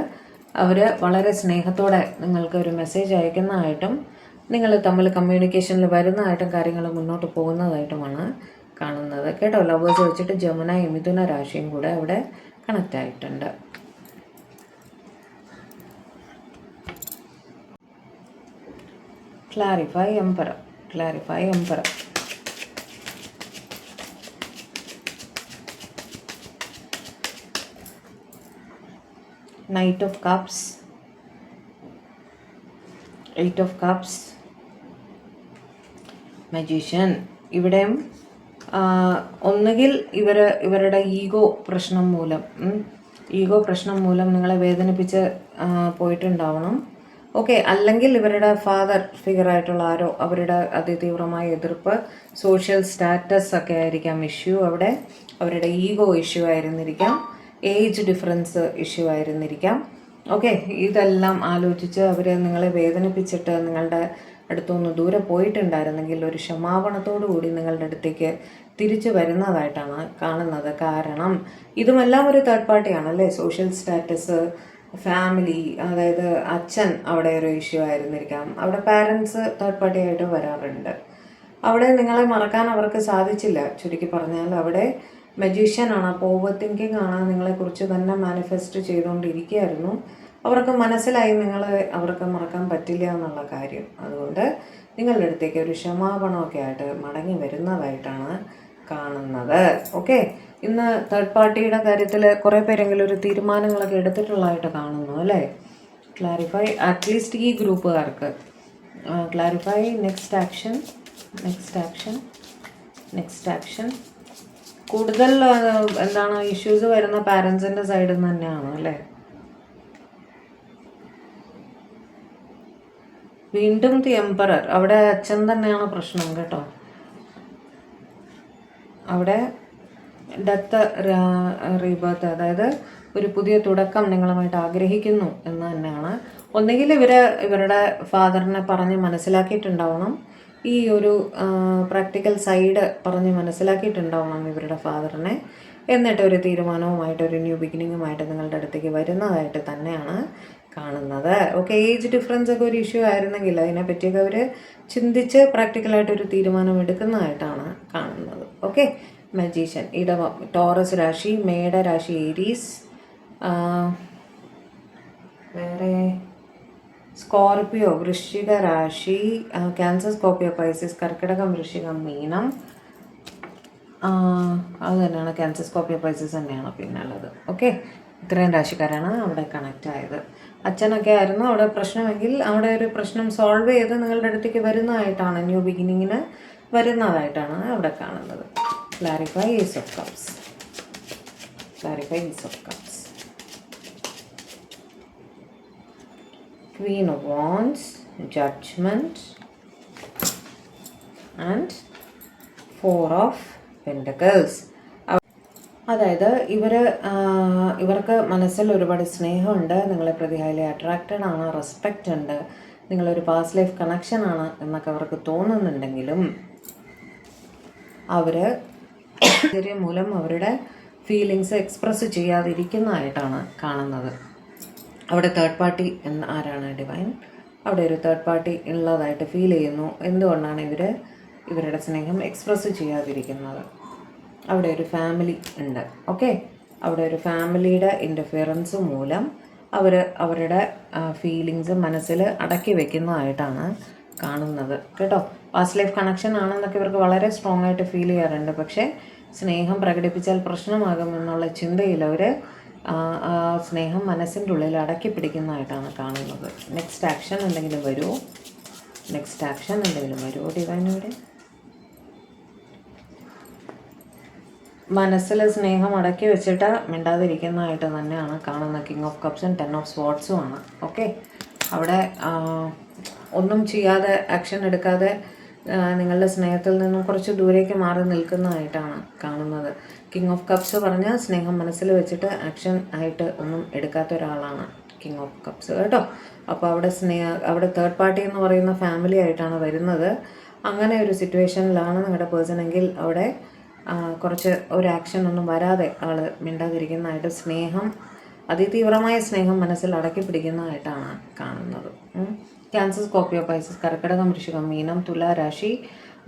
അവർ വളരെ സ്നേഹത്തോടെ നിങ്ങൾക്ക് ഒരു മെസ്സേജ് അയക്കുന്നതായിട്ടും നിങ്ങൾ തമ്മിൽ കമ്മ്യൂണിക്കേഷനിൽ വരുന്നതായിട്ടും കാര്യങ്ങൾ മുന്നോട്ട് പോകുന്നതായിട്ടുമാണ് കാണുന്നത് കേട്ടോ. ലവേഴ്സ് വെച്ചിട്ട് ജമുന, മിഥുന രാശിയും കൂടെ അവിടെ കണക്റ്റ് ആയിട്ടുണ്ട്. Clarify emperor, clarify emperor. Knight of Cups, Eight of Cups, Magician. ഇവിടെയും ഒന്നുകിൽ ഇവരുടെ ഈഗോ പ്രശ്നം മൂലം നിങ്ങളെ വേദനിപ്പിച്ച് പോയിട്ടുണ്ടാവണം. ഓക്കെ, അല്ലെങ്കിൽ ഇവരുടെ ഫാദർ ഫിഗറായിട്ടുള്ള ആരോ അവരുടെ അതിതീവ്രമായ എതിർപ്പ്, സോഷ്യൽ സ്റ്റാറ്റസ് ഒക്കെ ആയിരിക്കാം ഇഷ്യൂ അവിടെ. അവരുടെ ഈഗോ ഇഷ്യൂ ആയിരുന്നിരിക്കാം, ഏജ് ഡിഫറൻസ് ഇഷ്യൂ ആയിരുന്നിരിക്കാം. ഓക്കെ, ഇതെല്ലാം ആലോചിച്ച് അവർ നിങ്ങളെ വേദനിപ്പിച്ചിട്ട് നിങ്ങളുടെ അടുത്തുനിന്ന് ദൂരെ പോയിട്ടുണ്ടായിരുന്നെങ്കിൽ ഒരു ക്ഷമാപണത്തോടു കൂടി നിങ്ങളുടെ അടുത്തേക്ക് തിരിച്ചു വരുന്നതായിട്ടാണ് കാണുന്നത്. കാരണം ഇതുമെല്ലാം ഒരു തേർഡ് പാർട്ടിയാണ് അല്ലേ. സോഷ്യൽ സ്റ്റാറ്റസ്, ഫാമിലി, അതായത് അച്ഛൻ അവിടെ ഒരു ഇഷ്യൂ ആയിരുന്നിരിക്കാം. അവിടെ പാരൻസ് തേർഡ് പാർട്ടി ആയിട്ട് വരാറുണ്ട്. അവിടെ നിങ്ങളെ മറക്കാൻ അവർക്ക് സാധിച്ചില്ല. ചുരുക്കി പറഞ്ഞാൽ അവിടെ മജീഷ്യനാണ്, അപ്പോൾ ഓവർ തിങ്കിങ് ആണ്, നിങ്ങളെക്കുറിച്ച് തന്നെ മാനിഫെസ്റ്റ് ചെയ്തുകൊണ്ടിരിക്കുകയായിരുന്നു. അവർക്ക് മനസ്സിലായി അവർക്ക് മറക്കാൻ പറ്റില്ല എന്നുള്ള കാര്യം. അതുകൊണ്ട് നിങ്ങളുടെ അടുത്തേക്ക് ഒരു ക്ഷമാപണമൊക്കെ ആയിട്ട് മടങ്ങി വരുന്നതായിട്ടാണ് കാണുന്നത്. ഓക്കെ, ഇന്ന് തേർഡ് പാർട്ടിയുടെ കാര്യത്തിൽ കുറേ പേരെങ്കിലും ഒരു തീരുമാനങ്ങളൊക്കെ എടുത്തിട്ടുള്ളതായിട്ട് കാണുന്നു അല്ലേ. ക്ലാരിഫൈ അറ്റ്ലീസ്റ്റ് ഈ ഗ്രൂപ്പുകാർക്ക്. Clarify next action, next action, next action. കൂടുതൽ എന്താണ് ഇഷ്യൂസ് വരുന്ന പാരൻസിൻ്റെ സൈഡിൽ നിന്ന് തന്നെയാണ് അല്ലേ. വീണ്ടും ദി എംപറർ. അവിടെ അച്ഛൻ തന്നെയാണ് പ്രശ്നം കേട്ടോ. അവിടെ ഡെത്ത്, റീബർത്ത്, അതായത് ഒരു പുതിയ തുടക്കം നിങ്ങളുമായിട്ട് ആഗ്രഹിക്കുന്നു എന്ന് തന്നെയാണ്. ഒന്നുകിൽ ഇവരുടെ ഫാദറിനെ പറഞ്ഞ് മനസ്സിലാക്കിയിട്ടുണ്ടാവണം, ഈ ഒരു പ്രാക്ടിക്കൽ സൈഡ് പറഞ്ഞ് മനസ്സിലാക്കിയിട്ടുണ്ടാവണം ഇവരുടെ ഫാദറിനെ. എന്നിട്ട് ഒരു തീരുമാനവുമായിട്ട് ഒരു ന്യൂ ബിഗിനിങ്ങുമായിട്ട് നിങ്ങളുടെ അടുത്തേക്ക് വരുന്നതായിട്ട് തന്നെയാണ് കാണുന്നത്. ഓക്കെ, ഏജ് ഡിഫറൻസ് ഒക്കെ ഒരു ഇഷ്യൂ ആയിരുന്നെങ്കിൽ അതിനെപ്പറ്റിയൊക്കെ അവർ ചിന്തിച്ച് പ്രാക്ടിക്കലായിട്ടൊരു തീരുമാനം എടുക്കുന്നതായിട്ടാണ് കാണുന്നത്. ഓക്കെ, മജീഷ്യൻ, ഇടവം, ടോറസ് രാശി, മേടരാശി, ഏരീസ്, വേറെ സ്കോർപ്പിയോ, വൃശ്ചിക രാശി, ക്യാൻസർ, സ്കോർപ്പിയോ, പൈസസ്, കർക്കിടകം, വൃശ്ചികം, മീനം. അത് തന്നെയാണ്, ക്യാൻസർ, സ്കോർപ്പിയോ, പൈസസ് തന്നെയാണ് പിന്നെ ഉള്ളത്. ഓക്കെ, ഇത്രയും രാശിക്കാരാണ് അവിടെ കണക്റ്റ് ആയത്. അച്ഛനൊക്കെ ആയിരുന്നു അവിടെ പ്രശ്നമെങ്കിൽ അവിടെ ഒരു പ്രശ്നം സോൾവ് ചെയ്ത് നിങ്ങളുടെ അടുത്തേക്ക് വരുന്നതായിട്ടാണ്, ന്യൂ ബിഗിനിങ്ങിന് വരുന്നതായിട്ടാണ് അവിടെ കാണുന്നത്. Clarify is of cups, clarify is of cups. Queen of Wands, Judgment, and Four of Pentacles. അതായത് ഇവർക്ക് മനസ്സിൽ ഒരുപാട് സ്നേഹമുണ്ട്, നിങ്ങളെ പ്രതി ഹൈലി അട്രാക്റ്റഡ് ആണ്, റെസ്പെക്റ്റ് ഉണ്ട്, നിങ്ങളൊരു പാസ്റ്റ് ലൈഫ് കണക്ഷൻ ആണ് എന്നൊക്കെ അവർക്ക് തോന്നുന്നുണ്ടെങ്കിലും അവർ മൂലം അവരുടെ ഫീലിങ്സ് എക്സ്പ്രസ് ചെയ്യാതിരിക്കുന്നതായിട്ടാണ് കാണുന്നത്. അവിടെ തേർഡ് പാർട്ടി ആരാണ്? ഡിവൈൻ. അവിടെ ഒരു തേർഡ് പാർട്ടി ഉള്ളതായിട്ട് ഫീൽ ചെയ്യുന്നു. എന്തുകൊണ്ടാണ് ഇവരുടെ സ്നേഹം എക്സ്പ്രസ് ചെയ്യാതിരിക്കുന്നത്? അവിടെ ഒരു ഫാമിലി ഉണ്ട്. ഓക്കെ, അവിടെ ഒരു ഫാമിലിയുടെ ഇൻ്റർഫിയറൻസ് മൂലം അവരുടെ ഫീലിങ്സ് മനസ്സിൽ അടക്കി വെക്കുന്നതായിട്ടാണ് കാണുന്നത് കേട്ടോ. പാസ്റ്റ് ലൈഫ് കണക്ഷൻ ആണെന്നൊക്കെ ഇവർക്ക് വളരെ സ്ട്രോങ് ആയിട്ട് ഫീൽ ചെയ്യാറുണ്ട്. പക്ഷേ സ്നേഹം പ്രകടിപ്പിച്ചാൽ പ്രശ്നമാകുമെന്നുള്ള ചിന്തയിൽ അവർ സ്നേഹം മനസ്സിൻ്റെ ഉള്ളിൽ അടക്കി പിടിക്കുന്നതായിട്ടാണ് കാണുന്നത്. നെക്സ്റ്റ് ആക്ഷൻ എന്തെങ്കിലും വരുമോ? നെക്സ്റ്റ് ആക്ഷൻ എന്തെങ്കിലും വരുമോ ഡിവൈനിവിടെ? മനസ്സിൽ സ്നേഹം അടക്കി വെച്ചിട്ട് മിണ്ടാതിരിക്കുന്നതായിട്ട് തന്നെയാണ് കാണുന്നത്. കിങ് ഓഫ് കപ്സും 10 ഓഫ് സ്വാർഡ്സും ആണ്. ഓക്കെ, അവിടെ ഒന്നും ചെയ്യാതെ ആക്ഷൻ എടുക്കാതെ നിങ്ങളുടെ സ്നേഹത്തിൽ നിന്നും കുറച്ച് ദൂരേക്ക് മാറി നിൽക്കുന്നതായിട്ടാണ് കാണുന്നത്. കിങ് ഓഫ് കപ്സ് പറഞ്ഞാൽ സ്നേഹം മനസ്സിൽ വെച്ചിട്ട് ആക്ഷൻ ആയിട്ട് ഒന്നും എടുക്കാത്ത ഒരാളാണ് കിങ് ഓഫ് കപ്സ് കേട്ടോ. അപ്പോൾ അവിടെ തേർഡ് പാർട്ടി എന്ന് പറയുന്ന ഫാമിലി ആയിട്ടാണ് വരുന്നത്. അങ്ങനെ ഒരു സിറ്റുവേഷനിലാണ് നിങ്ങളുടെ പേഴ്സൺ എങ്കിൽ അവിടെ കുറച്ച് ഒരു ആക്ഷൻ ഒന്നും വരാതെ ആൾ മിണ്ടാതിരിക്കുന്നതായിട്ട്, സ്നേഹം അതിതീവ്രമായ സ്നേഹം മനസ്സിൽ അടക്കി പിടിക്കുന്നതായിട്ടാണ് കാണുന്നത്. ക്യാൻസർ, സ്കോർപ്പിയോ, പൈസസ്, കർക്കിടകം, വൃശ്ചികം, മീനം, തുലാരാശി,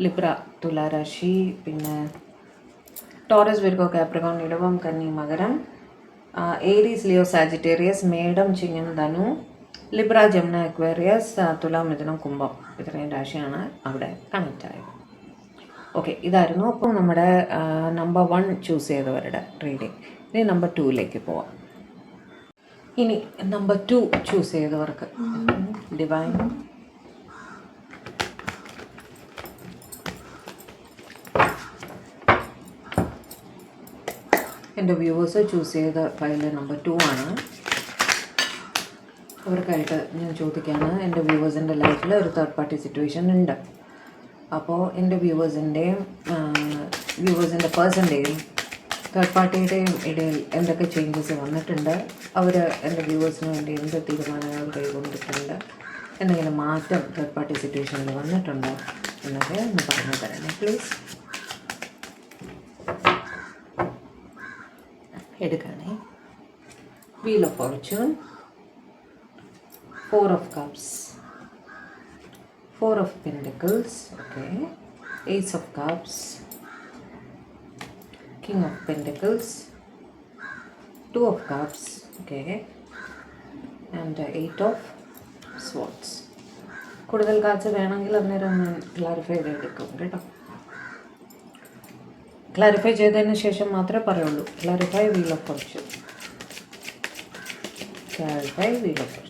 ലിബ്ര തുലാരാശി, പിന്നെ ടോറസ്, വിർഗോ, കാപ്രിക്കോൺ, ഇടവം, കന്നി, മകരം, ഏരീസ്, ലിയോ, സാജിറ്റേറിയസ്, മേടം, ചിങ്ങം, ധനു, ലിബ്ര, ജംന, അക്വേറിയസ്, തുലാം, മിഥുനം, കുംഭം. ഇത്രയും രാശിയാണ് അവിടെ കണക്റ്റ് ആയത്. ഓക്കെ, ഇതായിരുന്നു അപ്പോൾ നമ്മുടെ നമ്പർ 1 ചൂസ് ചെയ്തവരുടെ റീഡിങ്. ഇനി നമ്പർ 2ലേക്ക് പോവാം. ഇനി നമ്പർ 2 ചൂസ് ചെയ്തവർക്ക് ഡിവൈൻ എൻ്റെ വ്യൂവേഴ്സ് ചൂസ് ചെയ്ത ഫയൽ നമ്പർ 2 ആണ്. അവർക്കായിട്ട് ഞാൻ ചോദിക്കുകയാണ്, എൻ്റെ വ്യൂവേഴ്സിൻ്റെ ലൈഫിൽ ഒരു തേർഡ് പാർട്ടി സിറ്റുവേഷൻ ഉണ്ട്. അപ്പോൾ എൻ്റെ വ്യൂവേഴ്സിൻ്റെ പേഴ്സൻ്റെയും തേർഡ് പാർട്ടിയുടെയും ഇടയിൽ എന്തൊക്കെ ചേഞ്ചസ് വന്നിട്ടുണ്ട്, അവർ എൻ്റെ വ്യൂവേഴ്സിന് വേണ്ടി എന്ത് തീരുമാനങ്ങൾ കൈകൊണ്ടിട്ടുണ്ട്, എന്തെങ്കിലും മാറ്റം തേർഡ് പാർട്ടി സിറ്റുവേഷനിൽ വന്നിട്ടുണ്ടോ എന്നൊക്കെ ഒന്ന് പറഞ്ഞു തരണേ പ്ലീസ്. എടുക്കണേ. Wheel of Fortune, 4 of cups, 4 of pentacles, okay, ace of cups, king of pentacles, 2 of cups, okay, and 8 of swords. കൂടുതൽ കാർഡ്സ് വേണമെങ്കിൽ അന്നേരം ഞാൻ ക്ലാരിഫൈ ചെയ്തെടുക്കും കേട്ടോ. ക്ലാരിഫൈ ചെയ്തതിന് ശേഷം മാത്രമേ പറയുള്ളൂ. Clarify wheel of Fortune, clarify wheel of Fortune.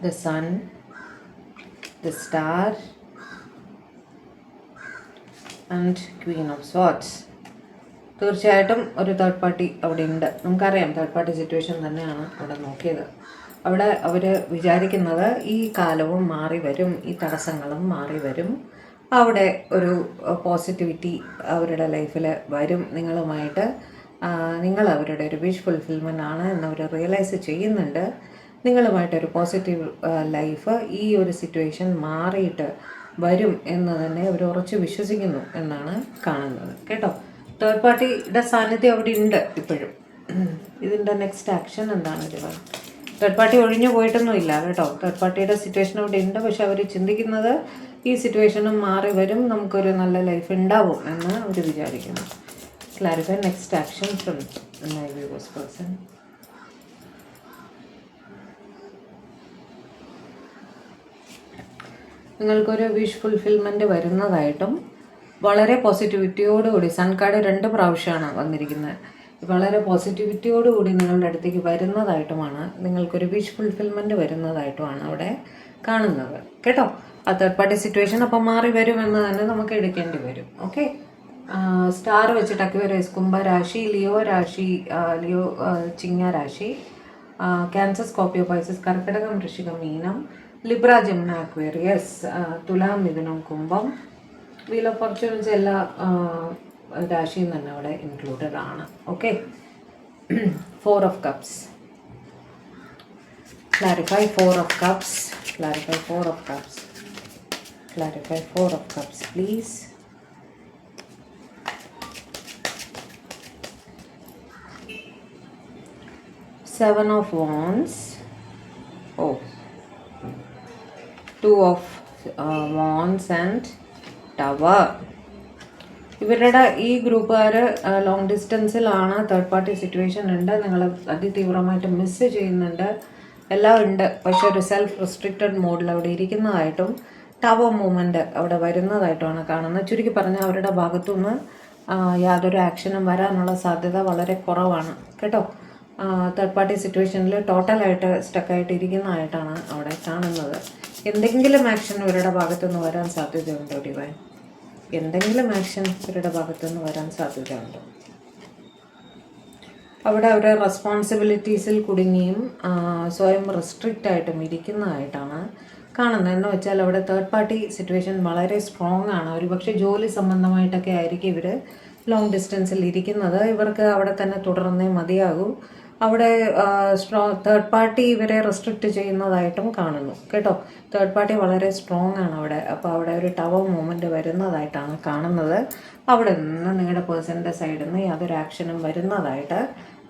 The sun, the star, and queen of swords. തീർച്ചയായിട്ടും ഒരു തേർഡ് പാർട്ടി അവിടെ ഉണ്ട്. നമുക്കറിയാം തേർഡ് പാർട്ടി സിറ്റുവേഷൻ തന്നെയാണ് അവിടെ നോക്കിയത്. അവിടെ അവർ വിചാരിക്കുന്നത് ഈ കാലവും മാറി വരും, ഈ തടസ്സങ്ങളും മാറി വരും, അവിടെ ഒരു പോസിറ്റിവിറ്റി അവരുടെ ലൈഫിൽ വരും, നിങ്ങളുമായിട്ട് നിങ്ങൾ അവരുടെ ഒരു വിഷ് ഫുൾഫിൽമെൻ്റ് ആണ് എന്നവർ റിയലൈസ് ചെയ്യുന്നുണ്ട്. നിങ്ങളുമായിട്ടൊരു പോസിറ്റീവ് ലൈഫ് ഈ ഒരു സിറ്റുവേഷൻ മാറിയിട്ട് വരും എന്ന് തന്നെ അവർ ഉറച്ചു വിശ്വസിക്കുന്നു എന്നാണ് കാണുന്നത് കേട്ടോ. തേർഡ് പാർട്ടിയുടെ സാന്നിധ്യം അവിടെ ഉണ്ട് ഇപ്പോഴും. ഇതിൻ്റെ നെക്സ്റ്റ് ആക്ഷൻ എന്താണ് ഇവർ? തേർഡ് പാർട്ടി ഒഴിഞ്ഞു പോയിട്ടൊന്നും ഇല്ല കേട്ടോ. തേർഡ് പാർട്ടിയുടെ സിറ്റുവേഷൻ അവിടെ ഉണ്ട്. പക്ഷെ അവർ ചിന്തിക്കുന്നത് ഈ സിറ്റുവേഷനും മാറി വരും, നമുക്കൊരു നല്ല ലൈഫ് ഉണ്ടാവും എന്ന് അവർ വിചാരിക്കുന്നു. Clarify next action from my viewers person. നിങ്ങൾക്കൊരു വിഷ് ഫുൾഫിൽമെൻറ്റ് വരുന്നതായിട്ടും വളരെ പോസിറ്റിവിറ്റിയോടുകൂടി, സൺ കാർഡ് 2 പ്രാവശ്യമാണ് വന്നിരിക്കുന്നത്, വളരെ പോസിറ്റിവിറ്റിയോടുകൂടി നിങ്ങളുടെ അടുത്തേക്ക് വരുന്നതായിട്ടുമാണ്, നിങ്ങൾക്കൊരു വിഷ് ഫുൾഫിൽമെൻറ്റ് വരുന്നതായിട്ടുമാണ് അവിടെ കാണുന്നത് കേട്ടോ. ആ തേർഡ് പാർട്ടി സിറ്റുവേഷൻ അപ്പം മാറി വരുമെന്ന് തന്നെ നമുക്ക് എടുക്കേണ്ടി വരും. ഓക്കെ, സ്റ്റാർ വെച്ചിട്ട് അക്വേറിയസ്, കുംഭരാശി, ലിയോ രാശി, ലിയോ ചിങ്ങ രാശി, ക്യാൻസർ, സ്കോർപ്പിയോ, പൈസസ്, കർക്കിടകം, വൃശ്ചികം, മീനം, ലിബ്ര, ജംന, അക്വേറിയസ്, തുലാം, മിഥുനം, കുംഭം. വീൽ ഓഫ് ഫോർച്യൂൺസ് എല്ലാ രാശിയും തന്നെ അവിടെ ഇൻക്ലൂഡഡ് ആണ്. Okay, 4 of cups. Clarify 4 of cups. Clarify 4 of cups. Clarify 4 of cups, please. Seven of wands. Oh. 2 of wands and tower. ഇവരുടെ ഈ ഗ്രൂപ്പുകാർ ലോങ് ഡിസ്റ്റൻസിലാണ്, തേർഡ് പാർട്ടി സിറ്റുവേഷൻ ഉണ്ട്, നിങ്ങൾ അതിതീവ്രമായിട്ട് മിസ് ചെയ്യുന്നുണ്ട്, എല്ലാം ഉണ്ട്. പക്ഷെ ഒരു സെൽഫ് റെസ്ട്രിക്റ്റഡ് മോഡിൽ അവിടെ ഇരിക്കുന്നതായിട്ടും ടവർ മൂവ്മെൻറ്റ് അവിടെ വരുന്നതായിട്ടുമാണ് കാണുന്നത്. ചുരുക്കി പറഞ്ഞാൽ അവരുടെ ഭാഗത്തുനിന്ന് യാതൊരു ആക്ഷനും വരാനുള്ള സാധ്യത വളരെ കുറവാണ് കേട്ടോ. തേർഡ് പാർട്ടി സിറ്റുവേഷനിൽ ടോട്ടലായിട്ട് സ്റ്റക്കായിട്ട് ഇരിക്കുന്നതായിട്ടാണ് അവിടെ കാണുന്നത്. എന്തെങ്കിലും ആക്ഷൻ ഇവരുടെ ഭാഗത്തുനിന്ന് വരാൻ സാധ്യതയുണ്ട് ഡിവൈൻ. എന്തെങ്കിലും ആക്ഷൻ ഇവരുടെ ഭാഗത്തുനിന്ന് വരാൻ സാധ്യതയുണ്ട്. അവിടെ അവരുടെ റെസ്പോൺസിബിലിറ്റീസിൽ കുടുങ്ങിയും സ്വയം റെസ്ട്രിക്റ്റ് ആയിട്ടും ഇരിക്കുന്നതായിട്ടാണ് കാണുന്നത്. എന്ന് വെച്ചാൽ അവിടെ തേർഡ് പാർട്ടി സിറ്റുവേഷൻ വളരെ സ്ട്രോങ് ആണ്. ഒരുപക്ഷെ ജോലി സംബന്ധമായിട്ടൊക്കെ ആയിരിക്കും ഇവർ ലോങ് ഡിസ്റ്റൻസിൽ ഇരിക്കുന്നത്. ഇവർക്ക് അവിടെ തന്നെ തുടർന്നേ മതിയാകൂ. അവിടെ തേർഡ് പാർട്ടി ഇവരെ റെസ്ട്രിക്റ്റ് ചെയ്യുന്നതായിട്ടും കാണുന്നു കേട്ടോ. തേർഡ് പാർട്ടി വളരെ സ്ട്രോങ് ആണ് അവിടെ. അപ്പോൾ അവിടെ ഒരു ടവർ മൂവ്മെൻറ്റ് വരുന്നതായിട്ടാണ് കാണുന്നത്. അവിടെ നിന്ന് നിങ്ങളുടെ പേഴ്സണിൻ്റെ സൈഡിൽ നിന്ന് യാതൊരു ആക്ഷനും വരുന്നതായിട്ട്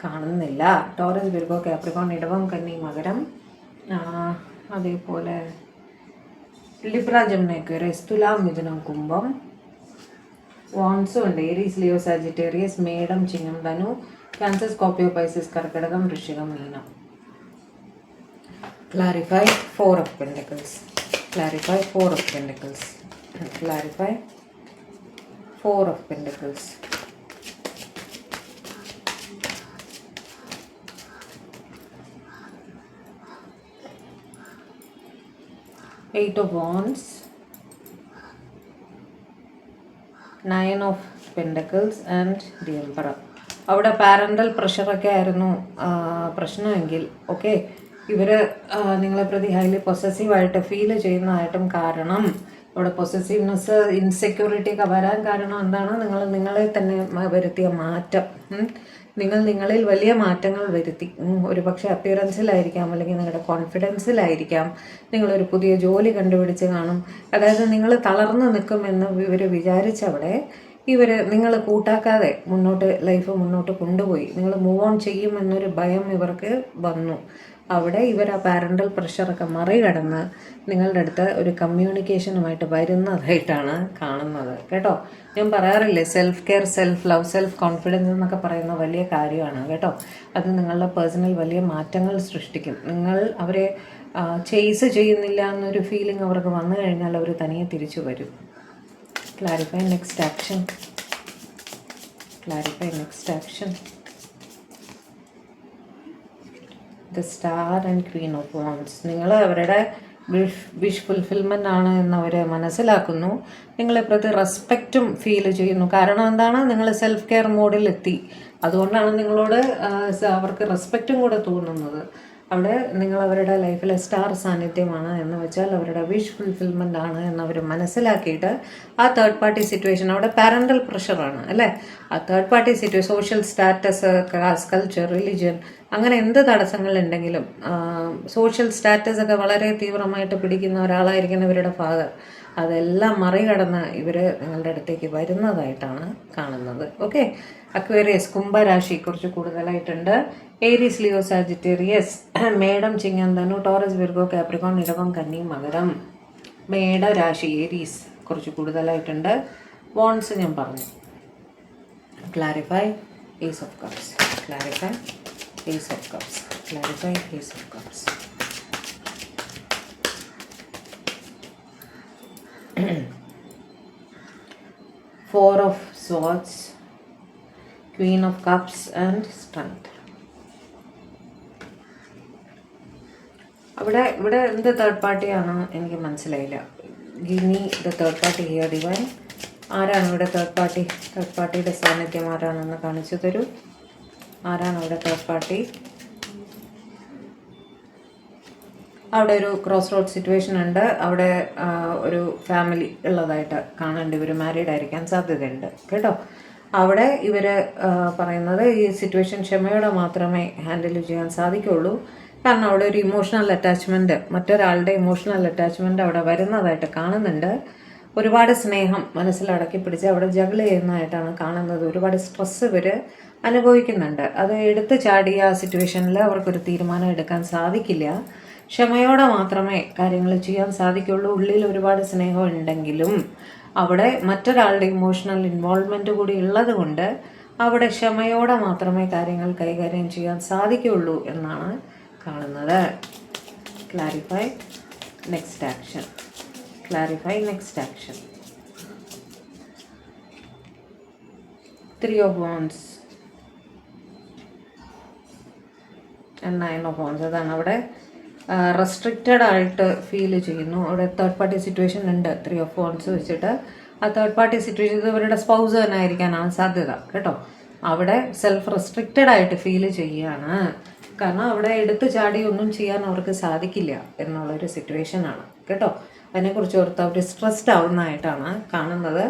കാണുന്നില്ല. ടോറസ്, വിർഗോ, കാപ്രിക്കോൺ, ഇടവം, കന്നി, മകരം, അതേപോലെ ലിബ്ര, ജെമിനി, അക്വേറിയസ്, തുലാം, മിഥുനം, കുംഭം, വാൺസും ഉണ്ട്. ഏരീസ്, ലിയോ, സാജിറ്റേറിയസ്, മേടം, ചിങ്ങം, ധനു, ക്യാൻസർ, സ്കോർപ്പിയോ, പൈസസ്, കർക്കിടകം, വൃശ്ചികം, മീനം. Clarify 4 of Pentacles. Clarify 4 of Pentacles. Clarify 4 of Pentacles. Eight of Wands, 9 of Pentacles and the Emperor. അവിടെ പാരൻ്റൽ പ്രഷറൊക്കെ ആയിരുന്നു പ്രശ്നമെങ്കിൽ ഓക്കെ, ഇവർ നിങ്ങളെ പ്രതി ഹൈലി പൊസസീവായിട്ട് ഫീൽ ചെയ്യുന്നതായിട്ടും കാരണം അവിടെ പൊസസീവ്നെസ്, ഇൻസെക്യൂരിറ്റി ഒക്കെ വരാൻ കാരണം എന്താണ്? നിങ്ങളെ തന്നെ വരുത്തിയ മാറ്റം. നിങ്ങളിൽ വലിയ മാറ്റങ്ങൾ വരുത്തി. ഒരു പക്ഷേ അപ്പിയറൻസിലായിരിക്കാം, അല്ലെങ്കിൽ നിങ്ങളുടെ കോൺഫിഡൻസിലായിരിക്കാം. നിങ്ങളൊരു പുതിയ ജോലി കണ്ടുപിടിച്ച് കാണും. അതായത് നിങ്ങൾ തളർന്നു നിൽക്കുമെന്ന് ഇവർ വിചാരിച്ചവിടെ നിങ്ങൾ കൂട്ടാക്കാതെ ലൈഫ് മുന്നോട്ട് കൊണ്ടുപോയി. നിങ്ങൾ മൂവ് ഓൺ ചെയ്യുമെന്നൊരു ഭയം ഇവർക്ക് വന്നു. അവിടെ ഇവർ ആ പാരൻ്റൽ പ്രഷറൊക്കെ മറികടന്ന് നിങ്ങളുടെ അടുത്ത് ഒരു കമ്മ്യൂണിക്കേഷനുമായിട്ട് വരുന്നതായിട്ടാണ് കാണുന്നത് കേട്ടോ. ഞാൻ പറയാറില്ലേ, self care, self love, self confidence എന്നൊക്കെ പറയുന്ന വലിയ കാര്യമാണ് കേട്ടോ. അത് നിങ്ങളുടെ പേഴ്സണൽ വലിയ മാറ്റങ്ങൾ സൃഷ്ടിക്കും. നിങ്ങൾ അവരെ ചേസ് ചെയ്യുന്നില്ല എന്നൊരു ഫീലിംഗ് അവർക്ക് വന്നു കഴിഞ്ഞാൽ അവർ തനിയെ തിരിച്ചു വരും. Clarify next action. Clarify next action. The Star and Queen of Wands. നിങ്ങൾ അവരുടെ വിഷ് ഫുൾഫിൽമെൻ്റ് ആണ് എന്നവർ മനസ്സിലാക്കുന്നു. നിങ്ങളെ പ്രതി റെസ്പെക്റ്റും ഫീൽ ചെയ്യുന്നു. കാരണം എന്താണ്? നിങ്ങൾ സെൽഫ് കെയർ മോഡിലെത്തി. അതുകൊണ്ടാണ് നിങ്ങളോട് അവർക്ക് റെസ്പെക്റ്റും കൂടെ തോന്നുന്നത്. അവിടെ നിങ്ങൾ അവരുടെ ലൈഫിലെ സ്റ്റാർ സാന്നിധ്യമാണ് എന്ന് വെച്ചാൽ അവരുടെ വിഷ് ഫുൾഫിൽമെൻ്റ് ആണ് എന്നവർ മനസ്സിലാക്കിയിട്ട് ആ തേർഡ് പാർട്ടി സിറ്റുവേഷൻ, അവിടെ പാരൻ്റൽ പ്രഷറാണ് അല്ലേ, ആ third party situation, social status, caste, culture, religion, അങ്ങനെ എന്ത് തടസ്സങ്ങളുണ്ടെങ്കിലും സോഷ്യൽ സ്റ്റാറ്റസ് ഒക്കെ വളരെ തീവ്രമായിട്ട് പിടിക്കുന്ന ഒരാളായിരിക്കണം ഇവരുടെ ഫാദർ. അതെല്ലാം മറികടന്ന് ഇവർ നിങ്ങളുടെ അടുത്തേക്ക് വരുന്നതായിട്ടാണ് കാണുന്നത്. ഓക്കെ. അക്വേറിയസ്, കുംഭരാശി കുറച്ച് കൂടുതലായിട്ടുണ്ട്. ഏരീസ്, ലിയോ, സാജിറ്റേറിയസ്, മേടം, ചിങ്ങം, ധനു, ടോറസ്, വിർഗോ, കാപ്രിക്കോൺ, ഇടവം, കന്നി, മകരം. മേടരാശി ഏരീസ് കുറച്ച് കൂടുതലായിട്ടുണ്ട്. വോൺസ് ഞാൻ പറഞ്ഞു. Clarify ace of cups. Clarify ace of cups. Clarify ace of cups. Four of Swords, Queen of Cups and Strength. ഇവിടെ എന്ത് തേർഡ് പാർട്ടിയാണ് എനിക്ക് മനസ്സിലായില്ല. Give me the third party here divine. ആരാണ് ഇവിടെ തേർഡ് പാർട്ടി? തേർഡ് പാർട്ടിയുടെ സാന്നിധ്യം ആരാണെന്ന് കാണിച്ചു തരൂ. ആരാണ് ഇവിടെ തേർഡ് പാർട്ടി? അവിടെ ഒരു ക്രോസ് റോഡ് സിറ്റുവേഷൻ ഉണ്ട്. അവിടെ ഒരു ഫാമിലി ഉള്ളതായിട്ട് കാണേണ്ടി ഇവർ മാരീഡ് ആയിരിക്കാൻ സാധ്യതയുണ്ട് കേട്ടോ. അവിടെ ഇവർ പറയുന്നത് ഈ സിറ്റുവേഷൻ ക്ഷമയോടെ മാത്രമേ ഹാൻഡിൽ ചെയ്യാൻ സാധിക്കുള്ളൂ. കാരണം അവിടെ ഒരു ഇമോഷണൽ അറ്റാച്ച്മെൻറ്റ്, മറ്റൊരാളുടെ ഇമോഷണൽ അറ്റാച്ച്മെൻറ്റ് അവിടെ വരുന്നതായിട്ട് കാണുന്നുണ്ട്. ഒരുപാട് സ്നേഹം മനസ്സിലടക്കി പിടിച്ച് അവിടെ ജഗിൾ ചെയ്യുന്നതായിട്ടാണ് കാണുന്നത്. ഒരുപാട് സ്ട്രെസ് ഇവർ അനുഭവിക്കുന്നുണ്ട്. അത് എടുത്തു ചാടിയ ആ സിറ്റുവേഷനിൽ അവർക്കൊരു തീരുമാനം എടുക്കാൻ സാധിക്കില്ല. ക്ഷമയോടെ മാത്രമേ കാര്യങ്ങൾ ചെയ്യാൻ സാധിക്കുള്ളൂ. ഉള്ളിൽ ഒരുപാട് സ്നേഹം ഉണ്ടെങ്കിലും അവിടെ മറ്റൊരാളുടെ ഇമോഷണൽ ഇൻവോൾവ്മെൻറ്റ് കൂടി ഉള്ളത് കൊണ്ട് അവിടെ ക്ഷമയോടെ മാത്രമേ കാര്യങ്ങൾ കൈകാര്യം ചെയ്യാൻ സാധിക്കുള്ളൂ എന്നാണ് കാണുന്നത്. Clarify next action. Clarify next action. 3 of Wands and 9 of Wands. അതാണ് അവിടെ റെസ്ട്രിക്റ്റഡ് ആയിട്ട് ഫീൽ ചെയ്യുന്നു. അവിടെ തേർഡ് പാർട്ടി സിറ്റുവേഷൻ ഉണ്ട് 3 of Wands വെച്ചിട്ട്. ആ തേർഡ് പാർട്ടി സിറ്റുവേഷൻ ഇവരുടെ സ്പൗസ് തന്നെ ആയിരിക്കാനാണ് സാധ്യത കേട്ടോ. അവിടെ സെൽഫ് റെസ്ട്രിക്റ്റഡ് ആയിട്ട് ഫീൽ ചെയ്യുകയാണ്. കാരണം അവിടെ എടുത്തു ചാടി ഒന്നും ചെയ്യാൻ അവർക്ക് സാധിക്കില്ല എന്നുള്ളൊരു സിറ്റുവേഷനാണ് കേട്ടോ. അതിനെക്കുറിച്ച് ഓർത്ത് അവർ സ്ട്രെസ്ഡ് ആവുന്നതായിട്ടാണ് കാണുന്നത്.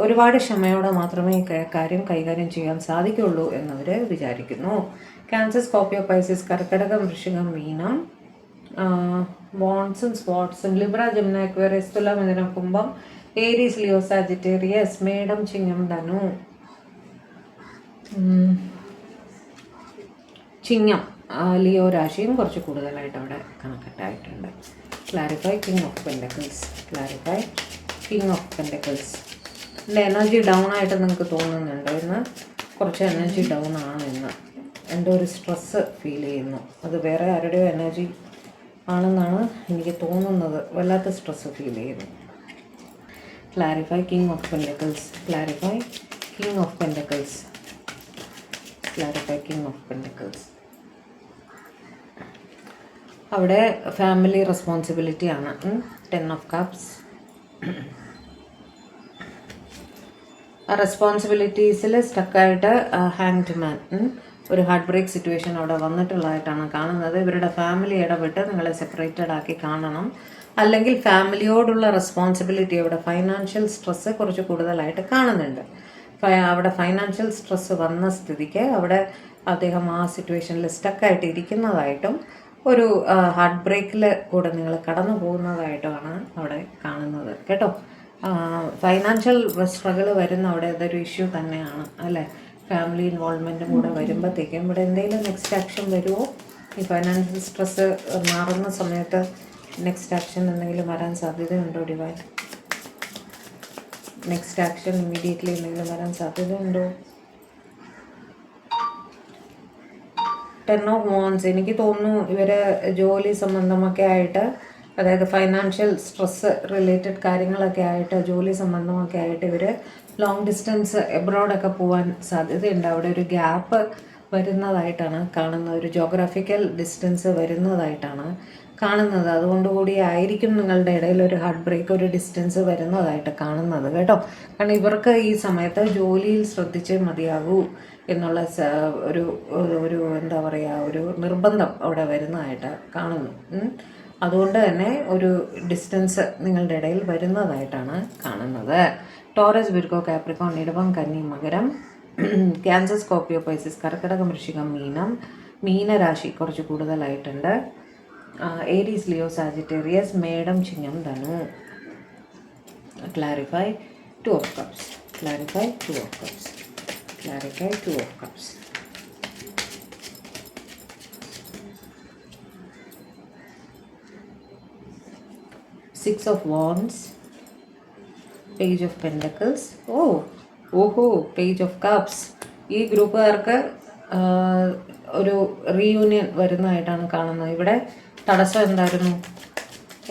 ഒരുപാട് ക്ഷമയോടെ മാത്രമേ കാര്യം കൈകാര്യം ചെയ്യാൻ സാധിക്കുള്ളൂ എന്നവർ വിചാരിക്കുന്നു. ക്യാൻസർ, സ്കോർപ്പിയോ, പൈസിസ്, കർക്കിടകം, വൃശ്ചികം, മീനം, ബോൺസും സ്പോട്സും, ലിബ്ര, ജെമിനി, അക്വേറിയസ്, തുല, മിഥുനം, കുംഭം, ഏരീസ്, ലിയോ, സാജിറ്റേറിയസ്, മേടം, ചിങ്ങം, ധനു, ചിങ്ങം, ലിയോ രാശിയും കുറച്ച് കൂടുതലായിട്ട് അവിടെ കണക്റ്റായിട്ടുണ്ട്. Clarify king of pentacles. Clarify king of pentacles. എൻ്റെ എനർജി ഡൗൺ ആയിട്ട് നിങ്ങൾക്ക് തോന്നുന്നുണ്ട് ഇന്ന്. കുറച്ച് എനർജി ഡൗൺ ആണ് ഇന്ന്. എൻ്റെ ഒരു സ്ട്രെസ്സ് ഫീൽ ചെയ്യുന്നു. അത് വേറെ ആരുടെയോ എനർജി ആണെന്നാണ് എനിക്ക് തോന്നുന്നത്. വല്ലാത്ത സ്ട്രെസ്സ് ഫീൽ ചെയ്യുന്നു. Clarify king of pentacles. Clarify king of pentacles. Clarify king of pentacles. അവിടെ ഫാമിലി റെസ്പോൺസിബിലിറ്റി ആണ്. 10 of Cups. റെസ്പോൺസിബിലിറ്റീസിൽ സ്റ്റക്കായിട്ട് ഹാങ്ഡ് മാൻ, ഒരു ഹാർട്ട് ബ്രേക്ക് സിറ്റുവേഷൻ അവിടെ വന്നിട്ടുള്ളതായിട്ടാണ് കാണുന്നത്. ഇവരുടെ ഫാമിലി ഇടപെട്ട് നിങ്ങളെ സെപ്പറേറ്റഡ് ആക്കി കാണണം. അല്ലെങ്കിൽ ഫാമിലിയോടുള്ള റെസ്പോൺസിബിലിറ്റി, അവിടെ ഫൈനാൻഷ്യൽ സ്ട്രെസ്സ് കുറച്ച് കൂടുതലായിട്ട് കാണുന്നുണ്ട്. അവിടെ ഫൈനാൻഷ്യൽ സ്ട്രെസ്സ് വന്ന സ്ഥിതിക്ക് അവിടെ അദ്ദേഹം ആ സിറ്റുവേഷനിൽ സ്റ്റക്കായിട്ട് ഇരിക്കുന്നതായിട്ടും ഒരു ഹാർട്ട് ബ്രേക്കിൽ കൂടെ നിങ്ങൾ കടന്നു പോകുന്നതായിട്ടുമാണ് അവിടെ കാണുന്നത് കേട്ടോ. ഫൈനാൻഷ്യൽ സ്ട്രഗിൾ വരുന്ന അവിടെ അതൊരു ഇഷ്യൂ തന്നെയാണ് അല്ലേ. ഫാമിലി ഇൻവോൾവ്മെൻറ്റും കൂടെ വരുമ്പോഴത്തേക്കും ഇവിടെ എന്തെങ്കിലും നെക്സ്റ്റ് ആക്ഷൻ വരുമോ? ഈ ഫൈനാൻഷ്യൽ സ്ട്രെസ്സ് മാറുന്ന സമയത്ത് നെക്സ്റ്റ് ആക്ഷൻ എന്തെങ്കിലും വരാൻ സാധ്യതയുണ്ടോ ഡിവൈൻ? നെക്സ്റ്റ് ആക്ഷൻ ഇമ്മീഡിയറ്റ്ലി എന്തെങ്കിലും വരാൻ സാധ്യതയുണ്ടോ? 10 of Wands. എനിക്ക് തോന്നുന്നു ഇവർ ജോലി സംബന്ധമൊക്കെ ആയിട്ട്, അതായത് ഫൈനാൻഷ്യൽ സ്ട്രെസ്സ് റിലേറ്റഡ് കാര്യങ്ങളൊക്കെ ആയിട്ട്, ജോലി സംബന്ധമൊക്കെ ആയിട്ട് ഇവർ ലോങ് ഡിസ്റ്റൻസ് എബ്രോഡൊക്കെ പോകാൻ സാധ്യതയുണ്ട്. അവിടെ ഒരു ഗ്യാപ്പ് വരുന്നതായിട്ടാണ് കാണുന്നത്. ഒരു ജോഗ്രാഫിക്കൽ ഡിസ്റ്റൻസ് വരുന്നതായിട്ടാണ് കാണുന്നത്. അതുകൊണ്ടുകൂടി ആയിരിക്കും നിങ്ങളുടെ ഇടയിൽ ഒരു ഹാർട്ട് ബ്രേക്ക്, ഒരു ഡിസ്റ്റൻസ് വരുന്നതായിട്ട് കാണുന്നത് കേട്ടോ. കാരണം ഇവർക്ക് ഈ സമയത്ത് ജോലിയിൽ ശ്രദ്ധിച്ചേ മതിയാകൂ എന്നുള്ള ഒരു ഒരു എന്താ പറയുക, ഒരു നിർബന്ധം അവിടെ വരുന്നതായിട്ട് കാണുന്നു. അതുകൊണ്ട് തന്നെ ഒരു ഡിസ്റ്റൻസ് നിങ്ങളുടെ ഇടയിൽ വരുന്നതായിട്ടാണ് കാണുന്നത്. ടോറസ്, വിർഗോ, കാപ്രിക്കോൺ, ഇടവം, കന്നി, മകരം, ക്യാൻസർ, സ്കോർപ്പിയോ, പൈസിസ്, കർക്കിടകം, വൃശ്ചികം, മീനം, മീനരാശി കുറച്ച് കൂടുതലായിട്ടുണ്ട്. ഏരീസ്, ലിയോ, സാജിറ്റേറിയസ്, മേടം, ചിങ്ങം, ധനു. Clarify 2 of Cups. Clarify 2 of Cups. Clarify 2 of Cups. Six of Wands. Page of Pentacles. Page of Cups. ഈ ഗ്രൂപ്പുകാർക്ക് ഒരു റീയൂണിയൻ വരുന്നതായിട്ടാണ് കാണുന്നത്. ഇവിടെ തടസ്സം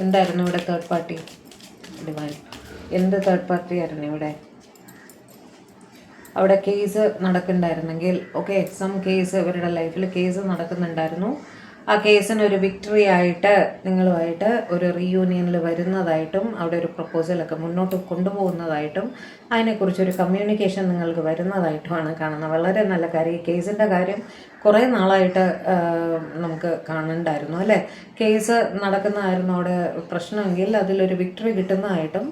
എന്തായിരുന്നു ഇവിടെ തേർഡ് പാർട്ടി ഡിവൈൻ? എന്ത് തേർഡ് പാർട്ടി ആയിരുന്നു ഇവിടെ? അവിടെ കേസ് നടക്കുന്നുണ്ടായിരുന്നെങ്കിൽ സം കേസ് ഇവരുടെ ലൈഫിൽ കേസ് നടക്കുന്നുണ്ടായിരുന്നു. ആ കേസിന് ഒരു വിക്ടറി ആയിട്ട് നിങ്ങളുമായിട്ട് ഒരു റീയൂണിയനിൽ വരുന്നതായിട്ടും അവിടെ ഒരു പ്രപ്പോസലൊക്കെ മുന്നോട്ട് കൊണ്ടുപോകുന്നതായിട്ടും അതിനെക്കുറിച്ചൊരു കമ്മ്യൂണിക്കേഷൻ നിങ്ങൾക്ക് വരുന്നതായിട്ടുമാണ് കാണുന്നത്. വളരെ നല്ല കാര്യം. ഈ കേസിൻ്റെ കാര്യം കുറേ നാളായിട്ട് നമുക്ക് കാണുന്നുണ്ടായിരുന്നു അല്ലേ. കേസ് നടക്കുന്നതായിരുന്നു അവിടെ പ്രശ്നമെങ്കിൽ അതിലൊരു വിക്ടറി കിട്ടുന്നതായിട്ടും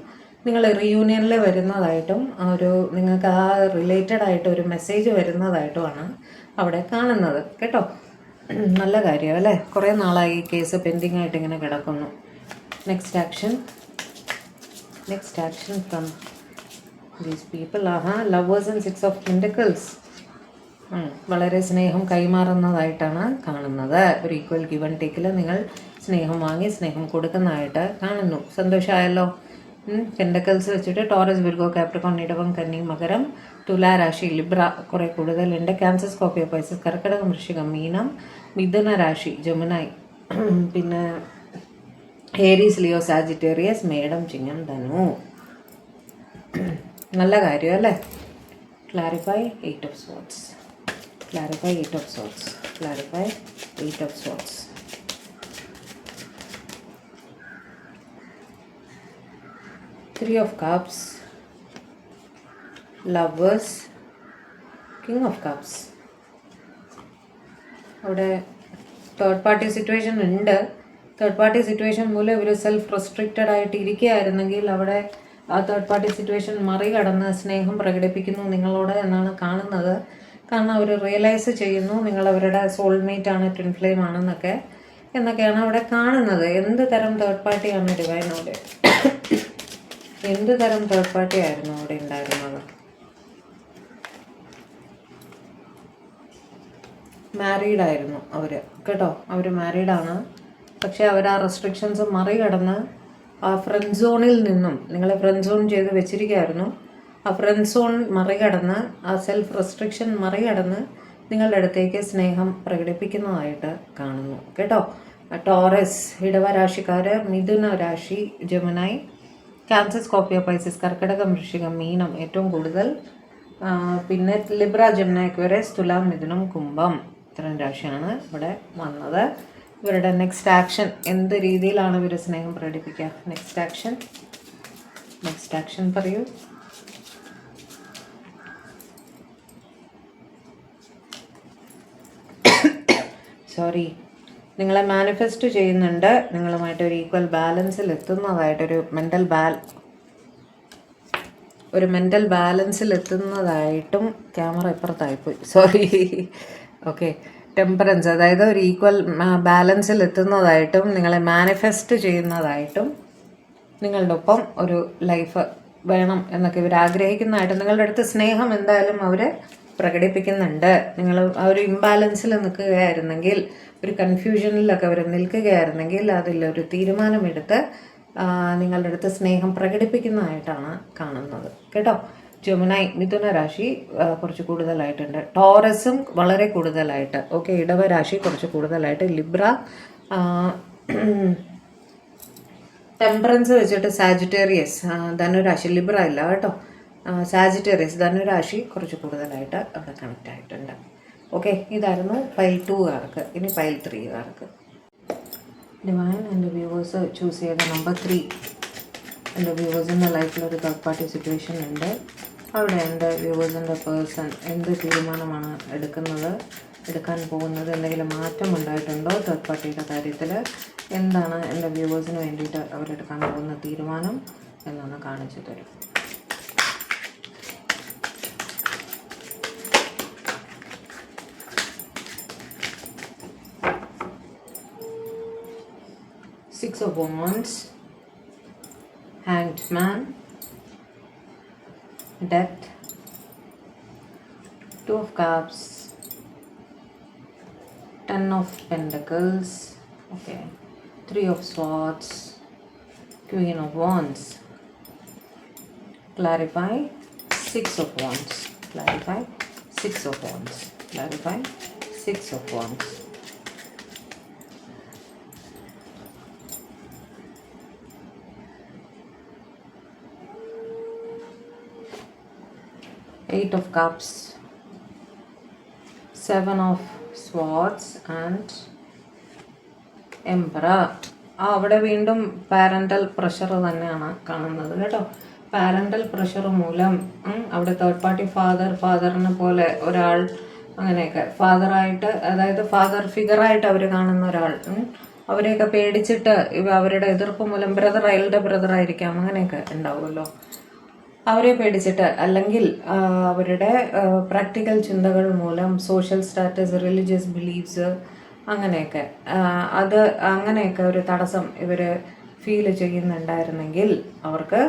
നിങ്ങൾ റീയൂണിയനിൽ വരുന്നതായിട്ടും ഒരു നിങ്ങൾക്ക് ആ റിലേറ്റഡ് ആയിട്ട് ഒരു മെസ്സേജ് വരുന്നതായിട്ടുമാണ് അവിടെ കാണുന്നത് കേട്ടോ. നല്ല കാര്യം അല്ലേ. കുറേ നാളായി ഈ കേസ് പെൻഡിങ് ആയിട്ട് ഇങ്ങനെ കിടക്കുന്നു. Next action from these people. Lovers and 6 of Pentacles. വളരെ സ്നേഹം കൈമാറുന്നതായിട്ടാണ് കാണുന്നത്. ഒരു ഈക്വൽ ഗിവ് ആൻഡ് ടേക്കിൽ നിങ്ങൾ സ്നേഹം വാങ്ങി സ്നേഹം കൊടുക്കുന്നതായിട്ട് കാണുന്നു. സന്തോഷമായല്ലോ. പെൻഡക്കിൾസ് വെച്ചിട്ട് ടോറസ്, വിർഗോ, കാപ്രിക്കോൺ, ഇടവം, കന്നി, മകരം, തുലാ രാശി, ലിബ്ര കുറേ കൂടുതലുണ്ട്. ക്യാൻസർ, സ്കോർപ്പിയോ, പൈസിസ്, കർക്കിടകം, വൃശ്ചികം, മീനം, മിഥുന രാശി, ജമുനൈ, പിന്നെ ഏരീസ്, ലിയോ, സാജിറ്റേറിയസ്, മേടം, ചിങ്ങം, ധനു. നല്ല കാര്യം അല്ലേ. Clarify 8 of swords. Clarify 8 of swords. Clarify 8 of swords. Three of cups. Lovers. King of cups. അവിടെ തേർഡ് പാർട്ടി സിറ്റുവേഷൻ ഉണ്ട്. തേർഡ് പാർട്ടി സിറ്റുവേഷൻ മൂലം ഇവർ സെൽഫ് റെസ്ട്രിക്റ്റഡ് ആയിട്ട് ഇരിക്കുകയായിരുന്നെങ്കിൽ അവിടെ ആ തേർഡ് പാർട്ടി സിറ്റുവേഷൻ മറികടന്ന് സ്നേഹം പ്രകടിപ്പിക്കുന്നു നിങ്ങളോട് എന്നാണ് കാണുന്നത്. കാരണം അവർ റിയലൈസ് ചെയ്യുന്നു നിങ്ങൾ അവരുടെ സോൾമേറ്റ് ആണ്, ട്വിൻ ഫ്ലെയിം എന്നൊക്കെയാണ് അവിടെ കാണുന്നത്. എന്ത് തരം തേർഡ് പാർട്ടിയാണ് ഡിവൈനോട്? എന്ത് തരം തേർഡ് പാർട്ടി ആയിരുന്നു അവിടെ ഉണ്ടായിരുന്നത്? മാരീഡ് ആയിരുന്നു അവർ കേട്ടോ. അവർ മാരീഡാണ്. പക്ഷേ അവർ ആ റെസ്ട്രിക്ഷൻസ് മറികടന്ന് ആ ഫ്രണ്ട് സോണിൽ നിന്നും നിങ്ങളെ ഫ്രണ്ട് സോൺ ചെയ്ത് വെച്ചിരിക്കുകയായിരുന്നു. ആ ഫ്രണ്ട് സോൺ മറികടന്ന് ആ സെൽഫ് റെസ്ട്രിക്ഷൻ മറികടന്ന് നിങ്ങളുടെ അടുത്തേക്ക് സ്നേഹം പ്രകടിപ്പിക്കുന്നതായിട്ട് കാണുന്നു കേട്ടോ. ടോറസ് ഇടവ രാശിക്കാർ, മിഥുന രാശി, ജെമിനി, ക്യാൻസർ, സ്കോർപ്പിയോ, പൈസസ്, കർക്കിടകം, വൃശ്ചികം, മീനം ഏറ്റവും കൂടുതൽ. പിന്നെ ലിബ്ര, ജെമിനി, അക്വേറിയസ്, തുലാം, മിഥുനം, കുംഭം ഇത്രയും രാശിയാണ് ഇവിടെ വന്നത്. ഇവരുടെ നെക്സ്റ്റ് ആക്ഷൻ എന്ത് രീതിയിലാണ് ഇവർ സ്നേഹം പ്രകടിപ്പിക്കുക? നെക്സ്റ്റ് ആക്ഷൻ പറയൂ. സോറി, നിങ്ങളെ മാനിഫെസ്റ്റ് ചെയ്യുന്നുണ്ട്. നിങ്ങളുമായിട്ട് ഒരു ഈക്വൽ ബാലൻസിൽ എത്തുന്നതായിട്ടൊരു മെൻ്റൽ ബാലൻസിൽ എത്തുന്നതായിട്ടും ക്യാമറ ഇപ്പുറത്തായിപ്പോയി, സോറി. ഓക്കെ, ടെമ്പറൻസ്, അതായത് ഒരു ഈക്വൽ ബാലൻസിൽ എത്തുന്നതായിട്ടും നിങ്ങളെ മാനിഫെസ്റ്റ് ചെയ്യുന്നതായിട്ടും നിങ്ങളുടെ ഒപ്പം ഒരു ലൈഫ് വേണം എന്നൊക്കെ ഇവർ ആഗ്രഹിക്കുന്നതായിട്ടും നിങ്ങളുടെ അടുത്ത് സ്നേഹം എന്തായാലും അവർ പ്രകടിപ്പിക്കുന്നുണ്ട്. നിങ്ങൾ ആ ഒരു ഇംബാലൻസിൽ നിൽക്കുകയായിരുന്നെങ്കിൽ, ഒരു കൺഫ്യൂഷനിലൊക്കെ അവർ നിൽക്കുകയായിരുന്നെങ്കിൽ അതിലൊരു തീരുമാനമെടുത്ത് നിങ്ങളുടെ അടുത്ത് സ്നേഹം പ്രകടിപ്പിക്കുന്നതായിട്ടാണ് കാണുന്നത് കേട്ടോ. ജെമിനി, മിഥുന രാശി കുറച്ച് കൂടുതലായിട്ടുണ്ട്. ടോറസും വളരെ കൂടുതലായിട്ട്. ഓക്കെ, ഇടവ രാശി കുറച്ച് കൂടുതലായിട്ട്. ലിബ്ര, ടെമ്പറൻസ് വെച്ചിട്ട് സാജിറ്റേറിയസ്, ധനുരാശി, ലിബ്ര ഇല്ല കേട്ടോ, സാജിറ്റേറിയസ്, ധനുരാശി കുറച്ച് കൂടുതലായിട്ട് അവിടെ കണക്റ്റ് ആയിട്ടുണ്ട്. ഓക്കെ, ഇതായിരുന്നു പൈൽ 2കാർക്ക്. ഇനി പൈൽ 3കാർക്ക്. ഡിവൈൻ എൻ്റെ വ്യൂവേഴ്സ് ചൂസ് ചെയ്ത നമ്പർ 3. എൻ്റെ വ്യൂവേഴ്സിൻ്റെ ലൈഫിലൊരു തേർഡ് പാർട്ടി സിറ്റുവേഷൻ ഉണ്ട്. അവിടെ എൻ്റെ വ്യൂവേഴ്സിൻ്റെ പേഴ്സൺ എന്ത് തീരുമാനമാണ് എടുക്കാൻ പോകുന്നത്? എന്തെങ്കിലും മാറ്റം ഉണ്ടായിട്ടുണ്ടോ തേർഡ് പാർട്ടിയുടെ കാര്യത്തിൽ? എന്താണ് എൻ്റെ വ്യൂവേഴ്സിന് വേണ്ടിയിട്ട് അവരെടുക്കാൻ പോകുന്ന തീരുമാനം എന്നൊന്ന് കാണിച്ചു തരും. Six of Wands, Hanged Man, Death, Two of Cups, Ten of Pentacles, okay, Three of Swords, Queen of Wands. Clarify Six of Wands. Clarify Six of Wands. Clarify Six of Wands. Eight of Cups, Seven of Swords and Emperor. അവിടെ വീണ്ടും parental pressure തന്നെയാണ് കാണുന്നത് കേട്ടോ. Parental pressure മൂലം അവിടെ third party ഫാദറിനെ പോലെ ഒരാൾ, അങ്ങനെയൊക്കെ ഫാദറായിട്ട്, അതായത് ഫാദർ ഫിഗറായിട്ട് അവർ കാണുന്ന ഒരാൾ, അവരെയൊക്കെ പേടിച്ചിട്ട് അവരുടെ എതിർപ്പ് മൂലം, എൽഡർ ബ്രദറായിരിക്കാം, അങ്ങനെയൊക്കെ ഉണ്ടാവുമല്ലോ, അവരെ പേടിച്ചിട്ട്, അല്ലെങ്കിൽ അവരുടെ പ്രാക്ടിക്കൽ ചിന്തകൾ മൂലം, സോഷ്യൽ സ്റ്റാറ്റസ്, റിലീജിയസ് ബിലീഫ്സ്, അങ്ങനെയൊക്കെ ഒരു തടസ്സം ഇവർ ഫീൽ ചെയ്യുന്നുണ്ടായിരുന്നെങ്കിൽ അവർക്ക്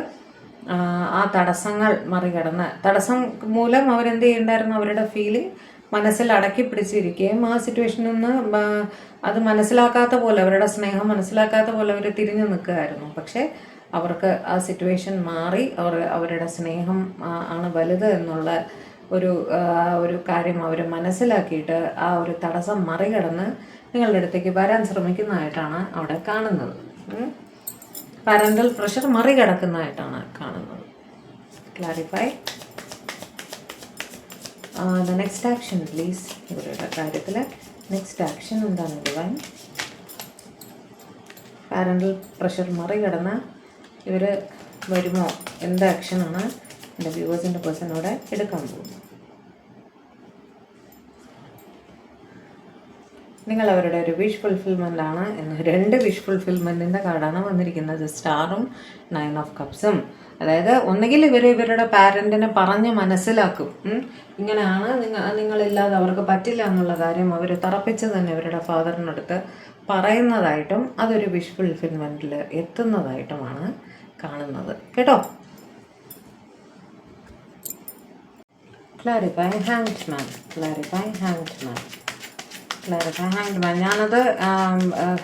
ആ തടസ്സങ്ങൾ മറികടന്ന്, തടസ്സം മൂലം അവരെന്ത് ചെയ്യുന്നുണ്ടായിരുന്നു? അവരുടെ ഫീലിംഗ് മനസ്സിൽ അടക്കി പിടിച്ചിരിക്കുകയും ആ സിറ്റുവേഷനിൽ നിന്ന് അത് മനസ്സിലാക്കാത്ത പോലെ, അവരുടെ സ്നേഹം മനസ്സിലാക്കാത്ത പോലെ അവർ തിരിഞ്ഞു നിൽക്കുകയായിരുന്നു. പക്ഷേ അവർക്ക് ആ സിറ്റുവേഷൻ മാറി അവരുടെ സ്നേഹം ആണ് വലുത് എന്നുള്ള ഒരു കാര്യം അവർ മനസ്സിലാക്കിയിട്ട് ആ ഒരു തടസ്സം മറികടന്ന് നിങ്ങളുടെ അടുത്തേക്ക് വരാൻ ശ്രമിക്കുന്നതായിട്ടാണ് അവിടെ കാണുന്നത്. പാരൻ്റൽ പ്രഷർ മറികടക്കുന്നതായിട്ടാണ് കാണുന്നത്. Clarify the next action please. ഇവരുടെ കാര്യത്തിൽ നെക്സ്റ്റ് ആക്ഷൻ എന്താണ് ഡിവൈൻ? പാരൻ്റൽ പ്രഷർ മറികടന്ന് ഇവർ വരുമോ? എന്ത് ആക്ഷനാണ് എൻ്റെ വ്യൂവേഴ്സിൻ്റെ പേഴ്സണോടെ എടുക്കാൻ പോകുന്നത്? നിങ്ങൾ അവരുടെ ഒരു വിഷ് ഫുൾഫിൽമെൻ്റ് ആണ് എന്ന് 2 വിഷ് ഫുൾഫിൽമെൻറ്റിൻ്റെ കാർഡാണ് വന്നിരിക്കുന്നത്, സ്റ്റാറും 9 ഓഫ് കപ്സും. അതായത് ഒന്നുകിൽ ഇവരുടെ പാരൻറ്റിനെ പറഞ്ഞ് മനസ്സിലാക്കും, ഇങ്ങനെയാണ് നിങ്ങളില്ലാതെ അവർക്ക് പറ്റില്ല എന്നുള്ള കാര്യം അവർ തറപ്പിച്ച് തന്നെ ഇവരുടെ ഫാദറിനടുത്ത് പറയുന്നതായിട്ടും അതൊരു വിഷ് ഫുൾഫിൽമെൻറ്റിൽ എത്തുന്നതായിട്ടുമാണ് കാണുന്നത് കേട്ടോ. Clarify hanged man, clarify hanged man, clarify hanged man. ഞാനത്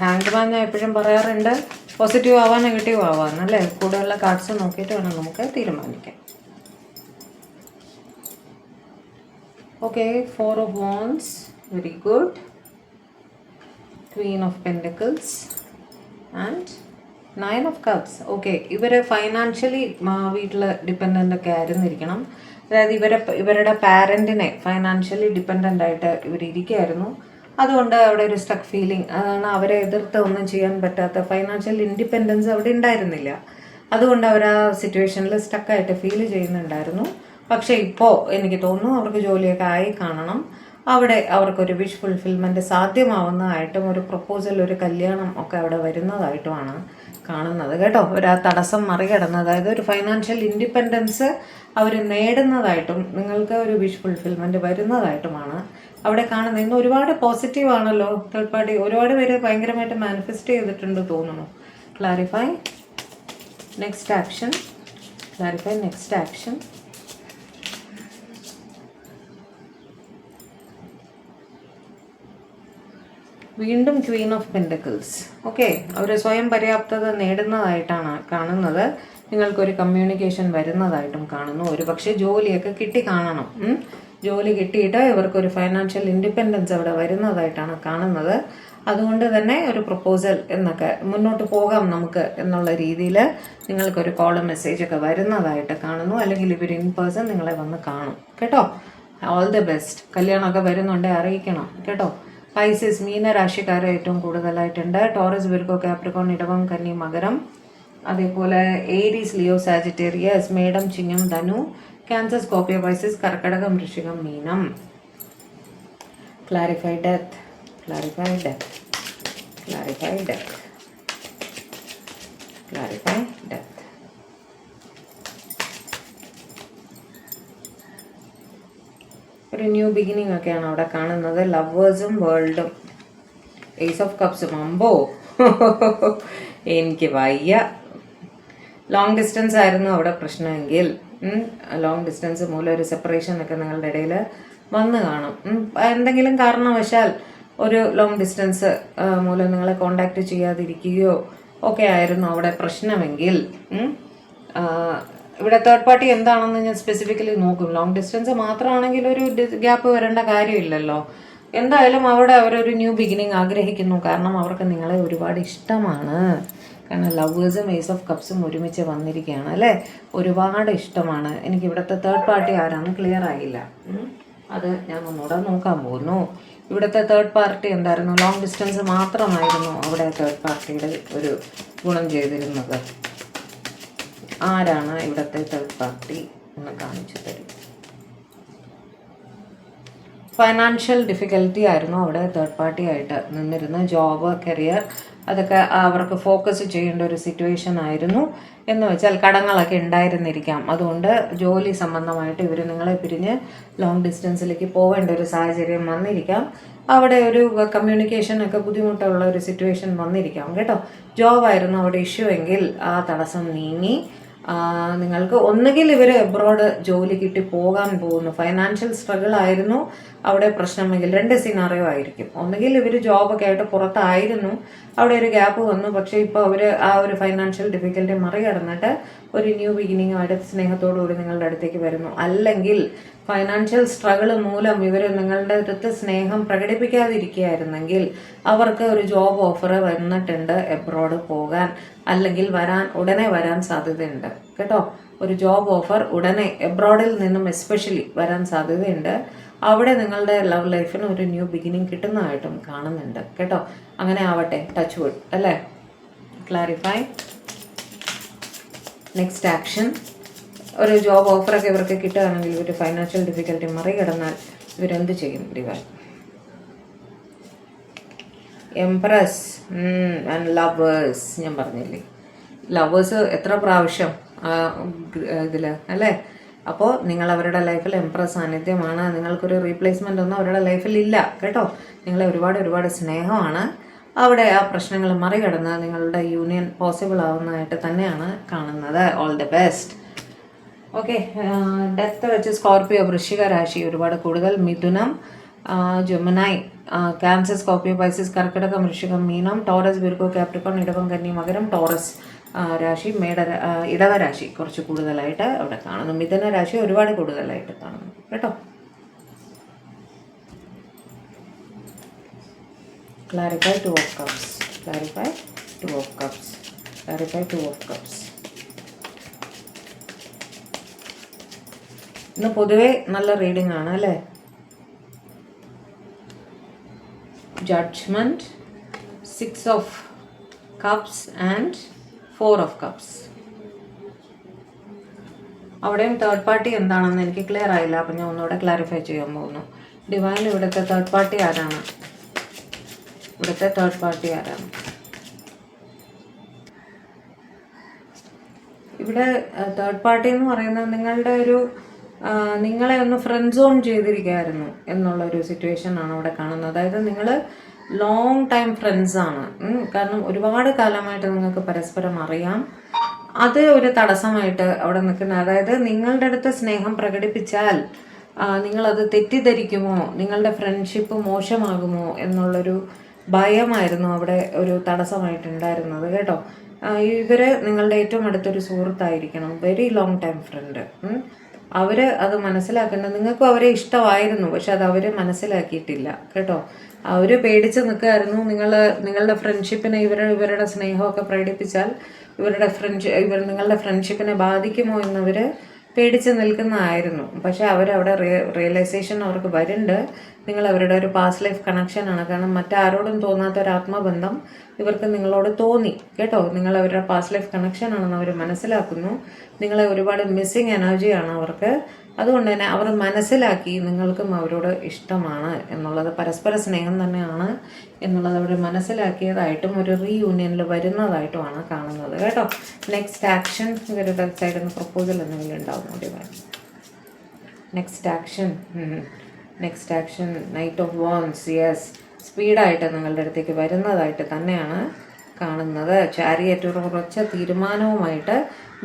ഹാങ്ഡ് മാൻ ഞാൻ എപ്പോഴും പറയാറുണ്ട്, പോസിറ്റീവ് ആവാൻ നെഗറ്റീവ് ആവാൻ അല്ലേ. കൂടുതലുള്ള കാർഡ്സ് നോക്കിയിട്ട് വേണം നമുക്ക് തീരുമാനിക്കാം. Okay, 4 of wands, very good. Queen of Pentacles and 9 of Cups. Okay, ഇവർ ഫൈനാൻഷ്യലി വീട്ടിൽ ഡിപ്പെൻഡൻ്റ് ഒക്കെ ആയിരുന്നിരിക്കണം. അതായത് ഇവരുടെ പാരൻറ്റിനെ ഫൈനാൻഷ്യലി ഡിപ്പെൻഡൻ്റ് ആയിട്ട് ഇവരിയ്ക്കുമായിരുന്നു. അതുകൊണ്ട് അവിടെ ഒരു സ്റ്റക്ക് ഫീലിംഗ്, അതാണ് അവരെ എതിർത്ത് ഒന്നും ചെയ്യാൻ പറ്റാത്ത ഫൈനാൻഷ്യൽ ഇൻഡിപെൻഡൻസ് അവിടെ ഉണ്ടായിരുന്നില്ല. അതുകൊണ്ട് അവർ ആ സിറ്റുവേഷനിൽ സ്റ്റക്കായിട്ട് ഫീൽ ചെയ്യുന്നുണ്ടായിരുന്നു. പക്ഷേ ഇപ്പോൾ എനിക്ക് തോന്നുന്നു അവർക്ക് ജോലിയൊക്കെ ആയി കാണണം. അവിടെ അവർക്കൊരു വിഷ് ഫുൾഫിൽമെൻറ്റ് സാധ്യമാവുന്നതായിട്ടും ഒരു പ്രപ്പോസൽ, ഒരു കല്യാണം ഒക്കെ അവിടെ വരുന്നതായിട്ടുമാണ് കാണുന്നത് കേട്ടോ. ഒരു ആ തടസ്സം മറികടന്ന്, അതായത് ഒരു ഫൈനാൻഷ്യൽ ഇൻഡിപെൻഡൻസ് അവർ നേടുന്നതായിട്ടും നിങ്ങൾക്ക് ഒരു വിഷ് ഫുൾഫിൽമെൻറ്റ് വരുന്നതായിട്ടുമാണ് അവിടെ കാണുന്നത്. ഇന്ന് ഒരുപാട് പോസിറ്റീവ് ആണല്ലോ തേർഡ് പാർട്ടി. ഒരുപാട് പേര് ഭയങ്കരമായിട്ട് മാനിഫെസ്റ്റ് ചെയ്തിട്ടുണ്ട് തോന്നുന്നു. Clarify next action, clarify next action. വീണ്ടും ക്വീൻ ഓഫ് പെൻറ്റക്കിൾസ്. ഓക്കെ, അവർ സ്വയം പര്യാപ്തത നേടുന്നതായിട്ടാണ് കാണുന്നത്. നിങ്ങൾക്കൊരു കമ്മ്യൂണിക്കേഷൻ വരുന്നതായിട്ടും കാണുന്നു. ഒരു പക്ഷേ ജോലിയൊക്കെ കിട്ടി കാണണം. ജോലി കിട്ടിയിട്ട് ഇവർക്കൊരു ഫൈനാൻഷ്യൽ ഇൻഡിപെൻഡൻസ് അവിടെ വരുന്നതായിട്ടാണ് കാണുന്നത്. അതുകൊണ്ട് തന്നെ ഒരു പ്രപ്പോസൽ എന്നൊക്കെ മുന്നോട്ട് പോകാം നമുക്ക് എന്നുള്ള രീതിയിൽ നിങ്ങൾക്കൊരു കോളും മെസ്സേജൊക്കെ വരുന്നതായിട്ട് കാണുന്നു. അല്ലെങ്കിൽ ഇവർ ഇൻ പേഴ്സൺ നിങ്ങളെ വന്ന് കാണും കേട്ടോ. All the best. കല്യാണമൊക്കെ വരുന്നുണ്ടേ അറിയിക്കണം കേട്ടോ. പൈസസ് മീനരാശിക്കാരെ ഏറ്റവും കൂടുതലായിട്ടുണ്ട്. ടോറസ്, വിർഗോ, കാപ്രിക്കോൺ, ഇടവം, കന്നി, മകരം. അതേപോലെ ഏരീസ്, ലിയോ, സാജിറ്റേറിയസ്, മേടം, ചിങ്ങം, ധനു, ക്യാൻസർ, സ്കോർപ്പിയോ, പൈസസ്, കർക്കടകം, വൃശ്ചികം, മീനം. Clarify death, clarify death, clarify death, clarify death. ഒരു ന്യൂ ബിഗിനിങ് ഒക്കെയാണ് അവിടെ കാണുന്നത്. ലവേഴ്സും വേൾഡും, ഏസ് ഓഫ് കപ്സും. അമ്പോ എനിക്ക് വയ്യ. ലോങ് ഡിസ്റ്റൻസ് ആയിരുന്നു അവിടെ പ്രശ്നമെങ്കിൽ, ലോങ് ഡിസ്റ്റൻസ് മൂലം ഒരു സെപ്പറേഷൻ ഒക്കെ നിങ്ങളുടെ ഇടയിൽ വന്ന് കാണും. എന്തെങ്കിലും കാരണവശാൽ ഒരു ലോങ് ഡിസ്റ്റൻസ് മൂലം നിങ്ങളെ കോണ്ടാക്ട് ചെയ്യാതിരിക്കുകയോ ഒക്കെ ആയിരുന്നു അവിടെ പ്രശ്നമെങ്കിൽ, ഇവിടെ തേർഡ് പാർട്ടി എന്താണെന്ന് ഞാൻ സ്പെസിഫിക്കലി നോക്കും. ലോങ് ഡിസ്റ്റൻസ് മാത്രമാണെങ്കിൽ ഒരു ഗ്യാപ്പ് വരേണ്ട കാര്യമില്ലല്ലോ. എന്തായാലും അവിടെ അവരൊരു ന്യൂ ബിഗിനിങ് ആഗ്രഹിക്കുന്നു. കാരണം അവർക്ക് നിങ്ങളെ ഒരുപാട് ഇഷ്ടമാണ്. കാരണം ലവേഴ്സും ഏസ് ഓഫ് കപ്സും ഒരുമിച്ച് വന്നിരിക്കുകയാണ് അല്ലേ. ഒരുപാട് ഇഷ്ടമാണ്. എനിക്ക് ഇവിടുത്തെ തേർഡ് പാർട്ടി ആരാന്ന് ക്ലിയർ ആയില്ല. അത് ഞാൻ ഒന്നുകൂടെ നോക്കാൻ പോകുന്നു. ഇവിടുത്തെ തേർഡ് പാർട്ടി എന്തായിരുന്നു? ലോങ് ഡിസ്റ്റൻസ് മാത്രമായിരുന്നു അവിടെ തേർഡ് പാർട്ടിയുടെ ഒരു ഗുണം ചെയ്തിരുന്നത്. ആരാണ് ഇവിടുത്തെ തേർഡ് പാർട്ടി എന്ന് കാണിച്ചു തരും. ഫൈനാൻഷ്യൽ ഡിഫിക്കൽറ്റി ആയിരുന്നു അവിടെ തേർഡ് പാർട്ടി ആയിട്ട് നിന്നിരുന്ന. ജോബ്, കരിയർ അതൊക്കെ അവർക്ക് ഫോക്കസ് ചെയ്യേണ്ട ഒരു സിറ്റുവേഷൻ ആയിരുന്നു. എന്ന് വെച്ചാൽ കടങ്ങളൊക്കെ ഉണ്ടായിരുന്നിരിക്കാം. അതുകൊണ്ട് ജോലി സംബന്ധമായിട്ട് ഇവർ നിങ്ങളെ പിരിഞ്ഞ് ലോങ് ഡിസ്റ്റൻസിലേക്ക് പോകേണ്ട ഒരു സാഹചര്യം വന്നിരിക്കാം. അവിടെ ഒരു കമ്മ്യൂണിക്കേഷനൊക്കെ ബുദ്ധിമുട്ടുള്ള ഒരു സിറ്റുവേഷൻ വന്നിരിക്കാം കേട്ടോ. ജോബായിരുന്നു അവിടെ ഇഷ്യൂ എങ്കിൽ ആ തടസ്സം നീങ്ങി. നിങ്ങൾക്ക് ഒന്നുകിൽ ഇവർ എബ്രോഡ് ജോലി കിട്ടി പോകാൻ പോകുന്നു. ഫൈനാൻഷ്യൽ സ്ട്രഗിൾ ആയിരുന്നു അവിടെ പ്രശ്നമെങ്കിൽ 2 സിനാറിയോ ആയിരിക്കും. ഒന്നുകിൽ ഇവർ ജോബൊക്കെ ആയിട്ട് പുറത്തായിരുന്നു, അവിടെ ഒരു ഗ്യാപ്പ് വന്നു. പക്ഷേ ഇപ്പോൾ അവർ ആ ഒരു ഫൈനാൻഷ്യൽ ഡിഫിക്കൽറ്റി മറികടന്നിട്ട് ഒരു ന്യൂ ബിഗിനിങ്ങുമായിട്ട് സ്നേഹത്തോടുകൂടി നിങ്ങളുടെ അടുത്തേക്ക് വരുന്നു. അല്ലെങ്കിൽ ഫൈനാൻഷ്യൽ സ്ട്രഗിൾ മൂലം ഇവർ നിങ്ങളുടെ അടുത്ത് സ്നേഹം പ്രകടിപ്പിക്കാതിരിക്കുകയായിരുന്നെങ്കിൽ അവർക്ക് ഒരു ജോബ് ഓഫർ വന്നിട്ടുണ്ട് എബ്രോഡ് പോകാൻ, അല്ലെങ്കിൽ ഉടനെ വരാൻ സാധ്യതയുണ്ട് കേട്ടോ. ഒരു ജോബ് ഓഫർ ഉടനെ എബ്രോഡിൽ നിന്നും എസ്പെഷ്യലി വരാൻ സാധ്യതയുണ്ട്. അവിടെ നിങ്ങളുടെ ലവ് ലൈഫിന് ഒരു ന്യൂ ബിഗിനിങ് കിട്ടുന്നതായിട്ടും കാണുന്നുണ്ട് കേട്ടോ. അങ്ങനെ ആവട്ടെ, ടച്ച് വുഡ് അല്ലേ. ക്ലാരിഫൈ. Next action. ഒരു ജോബ് ഓഫറൊക്കെ ഇവർക്ക് കിട്ടുകയാണെങ്കിൽ ഒരു ഫൈനാൻഷ്യൽ ഡിഫിക്കൽട്ടി മറികടന്നാൽ ഇവരെന്ത് ചെയ്യും? ഡിവൈൻ. Empress and lovers. ഞാൻ പറഞ്ഞില്ലേ, ലവേഴ്സ് എത്ര പ്രാവശ്യം ഇതിൽ അല്ലേ. അപ്പോൾ നിങ്ങൾ അവരുടെ ലൈഫിൽ എംപ്രസ് സാന്നിധ്യമാണ്. നിങ്ങൾക്കൊരു റീപ്ലേസ്മെൻ്റ് ഒന്നും അവരുടെ ലൈഫിൽ ഇല്ല കേട്ടോ. നിങ്ങളെ ഒരുപാട് സ്നേഹമാണ്. അവിടെ ആ പ്രശ്നങ്ങൾ മറികടന്ന് നിങ്ങളുടെ യൂണിയൻ പോസിബിൾ ആവുന്നതായിട്ട് തന്നെയാണ് കാണുന്നത്. All the best. Okay. Death വെച്ച് സ്കോർപ്പിയോ, വൃശ്ചിക രാശി ഒരുപാട് കൂടുതൽ. മിഥുനം, ജെമിനായി, ക്യാൻസർ, സ്കോർപ്പിയോ, പൈസസ്, കർക്കിടകം, വൃശ്ചികം, മീനം, ടോറസ്, വിർഗോ, കാപ്രിക്കോൺ, ഇടവം, കന്നി, മകരം, ടോറസ് രാശി, ഇടവ രാശി കുറച്ച് കൂടുതലായിട്ട് അവിടെ കാണുന്നു. മിഥുന രാശി ഒരുപാട് കൂടുതലായിട്ട് കാണുന്നു കേട്ടോ. Clarify two of cups. Clarify two of cups. Clarify two of cups. ഇന്ന് പൊതുവെ നല്ല റീഡിംഗ് ആണ് അല്ലേ. Judgement, 6 of cups and 4 of cups. അവിടെയും തേർഡ് പാർട്ടി എന്താണെന്ന് എനിക്ക് ക്ലിയർ ആയില്ല, അപ്പം ഞാൻ ഒന്നുകൂടെ ക്ലാരിഫൈ ചെയ്യാൻ പോകുന്നു. ഡിവൈൻ, ഇവിടുത്തെ തേർഡ് പാർട്ടി ആരാണ്? ഇവിടുത്തെ തേർഡ് പാർട്ടി ആരാണ്? ഇവിടെ തേർഡ് പാർട്ടി എന്ന് പറയുന്നത് നിങ്ങളുടെ ഒരു നിങ്ങളെ ഒന്ന് ഫ്രണ്ട് സോൺ ചെയ്തിരിക്കുകയായിരുന്നു എന്നുള്ളൊരു സിറ്റുവേഷൻ ആണ് അവിടെ കാണുന്നത്. അതായത് നിങ്ങൾ ലോങ് ടൈം ഫ്രണ്ട്സാണ്. കാരണം ഒരുപാട് കാലമായിട്ട് നിങ്ങൾക്ക് പരസ്പരം അറിയാം. അത് ഒരു തടസ്സമായിട്ട് അവിടെ നിൽക്കുന്ന, അതായത് നിങ്ങളുടെ അടുത്ത് സ്നേഹം പ്രകടിപ്പിച്ചാൽ നിങ്ങളത് തെറ്റിദ്ധരിക്കുമോ, നിങ്ങളുടെ ഫ്രണ്ട്ഷിപ്പ് മോശമാകുമോ എന്നുള്ളൊരു ഭയമായിരുന്നു അവിടെ ഒരു തടസ്സമായിട്ടുണ്ടായിരുന്നത് കേട്ടോ. ഇവര് നിങ്ങളുടെ ഏറ്റവും അടുത്തൊരു സുഹൃത്തായിരിക്കണം, വെരി ലോങ് ടൈം ഫ്രണ്ട്. അവർ അത് മനസ്സിലാക്കേണ്ടത്, നിങ്ങൾക്കും അവരെ ഇഷ്ടമായിരുന്നു, പക്ഷെ അത് അവർ മനസ്സിലാക്കിയിട്ടില്ല കേട്ടോ. അവർ പേടിച്ച് നിൽക്കുമായിരുന്നു. നിങ്ങളുടെ ഫ്രണ്ട്ഷിപ്പിനെ ഇവരുടെ സ്നേഹമൊക്കെ പ്രകടിപ്പിച്ചാൽ നിങ്ങളുടെ ഫ്രണ്ട്ഷിപ്പിനെ ബാധിക്കുമോ എന്നവർ പേടിച്ച് നിൽക്കുന്നതായിരുന്നു. പക്ഷെ അവരവിടെ റിയലൈസേഷൻ അവർക്ക് വരുന്നുണ്ട്. നിങ്ങൾ അവരുടെ ഒരു പാസ്റ്റ് ലൈഫ് കണക്ഷനാണ്. കാരണം മറ്റാരോടും തോന്നാത്ത ഒരു ആത്മബന്ധം ഇവർക്ക് നിങ്ങളോട് തോന്നി കേട്ടോ. നിങ്ങൾ അവരുടെ പാസ്റ്റ് ലൈഫ് കണക്ഷനാണെന്ന് അവർ മനസ്സിലാക്കുന്നു. നിങ്ങളെ ഒരുപാട് മിസ്സിങ് എനർജിയാണ് അവർക്ക്. അതുകൊണ്ട് തന്നെ അവർ മനസ്സിലാക്കി നിങ്ങൾക്കും അവരോട് ഇഷ്ടമാണ് എന്നുള്ളത്, പരസ്പര സ്നേഹം തന്നെയാണ് എന്നുള്ളത് അവർ മനസ്സിലാക്കിയതായിട്ടും ഒരു റീയൂണിയനിൽ വരുന്നതായിട്ടുമാണ് കാണുന്നത് കേട്ടോ. നെക്സ്റ്റ് ആക്ഷൻ, ഇവരുടെ സൈഡിൽ നിന്ന് പ്രപ്പോസൽ എന്തെങ്കിലും ഉണ്ടാവുന്നു divine. Next action knight of wands. Yes, സ്പീഡായിട്ട് നിങ്ങളുടെ അടുത്തേക്ക് വരുന്നതായിട്ട് തന്നെയാണ് കാണുന്നത്. ചാരിയറ്റ് ഒരു ഉറച്ച തീരുമാനവുമായിട്ട്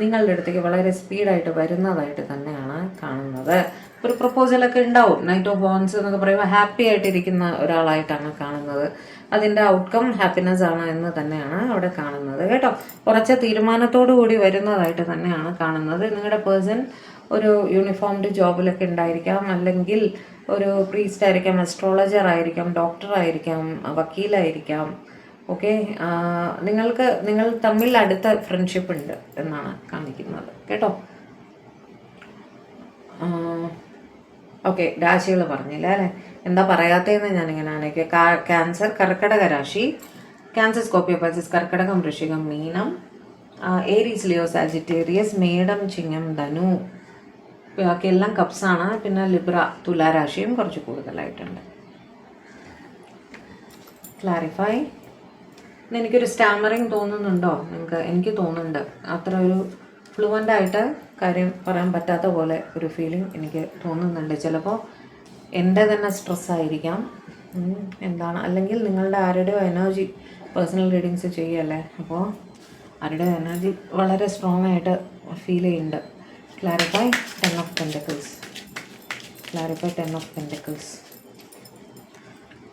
നിങ്ങളുടെ അടുത്തേക്ക് വളരെ സ്പീഡായിട്ട് വരുന്നതായിട്ട് തന്നെയാണ് കാണുന്നത്. ഒരു പ്രപ്പോസലൊക്കെ ഉണ്ടാവും. നൈറ്റ് ഓഫ് വാൻസ് എന്നൊക്കെ പറയുമ്പോൾ ഹാപ്പി ആയിട്ടിരിക്കുന്ന ഒരാളായിട്ടാണ് കാണുന്നത്. അതിൻ്റെ ഔട്ട്കം ഹാപ്പിനെസ് ആണ് എന്ന് തന്നെയാണ് അവിടെ കാണുന്നത് കേട്ടോ. ഉറച്ച തീരുമാനത്തോടു കൂടി വരുന്നതായിട്ട് തന്നെയാണ് കാണുന്നത്. നിങ്ങളുടെ പേഴ്സൺ ഒരു യൂണിഫോംഡ് ജോബിലൊക്കെ ഉണ്ടായിരിക്കാം, അല്ലെങ്കിൽ ഒരു പ്രീസ്റ്റ് ആയിരിക്കാം, അസ്ട്രോളജർ ആയിരിക്കാം, ഡോക്ടർ ആയിരിക്കാം, വക്കീലായിരിക്കാം. ഓക്കെ, നിങ്ങൾ തമ്മിൽ അടുത്ത ഫ്രണ്ട്ഷിപ്പ് ഉണ്ട് എന്നാണ് കാണിക്കുന്നത് കേട്ടോ. ഓക്കെ, രാശികൾ പറഞ്ഞില്ല അല്ലേ, എന്താ പറയാത്തതെന്ന് ഞാനിങ്ങനെ ആലോചിക്കുക. ക്യാൻസർ, കർക്കിടക രാശി. ക്യാൻസർ, സ്കോർപ്പിയോ, പൈസസ്, കർക്കിടകം, വൃശ്ചികം, മീനം, ഏരീസ്, ലിയോ, സാജിറ്റേറിയസ്, മേടം, ചിങ്ങം, ധനു. ബാക്കിയെല്ലാം കപ്സാണ്. പിന്നെ ലിബ്ര, തുലാരാശിയും കുറച്ച് കൂടുതലായിട്ടുണ്ട്. ക്ലാരിഫൈ. എനിക്കൊരു സ്റ്റാമറിങ് തോന്നുന്നുണ്ടോ നിങ്ങൾക്ക്? എനിക്ക് തോന്നുന്നുണ്ട്. അത്ര ഒരു ഫ്ലുവൻ്റ് ആയിട്ട് കാര്യം പറയാൻ പറ്റാത്ത പോലെ ഒരു ഫീലിംഗ് എനിക്ക് തോന്നുന്നുണ്ട്. ചിലപ്പോൾ എൻ്റെ തന്നെ സ്ട്രെസ്സായിരിക്കാം, എന്താണ്, അല്ലെങ്കിൽ നിങ്ങളുടെ ആരുടെയോ എനർജി, പേഴ്സണൽ റീഡിങ്സ് ചെയ്യല്ലേ, അപ്പോൾ ആരുടെയോ എനർജി വളരെ സ്ട്രോങ് ആയിട്ട് ഫീൽ ചെയ്യുന്നുണ്ട്. Clarify 10 of pentacles. Clarify 10 of pentacles.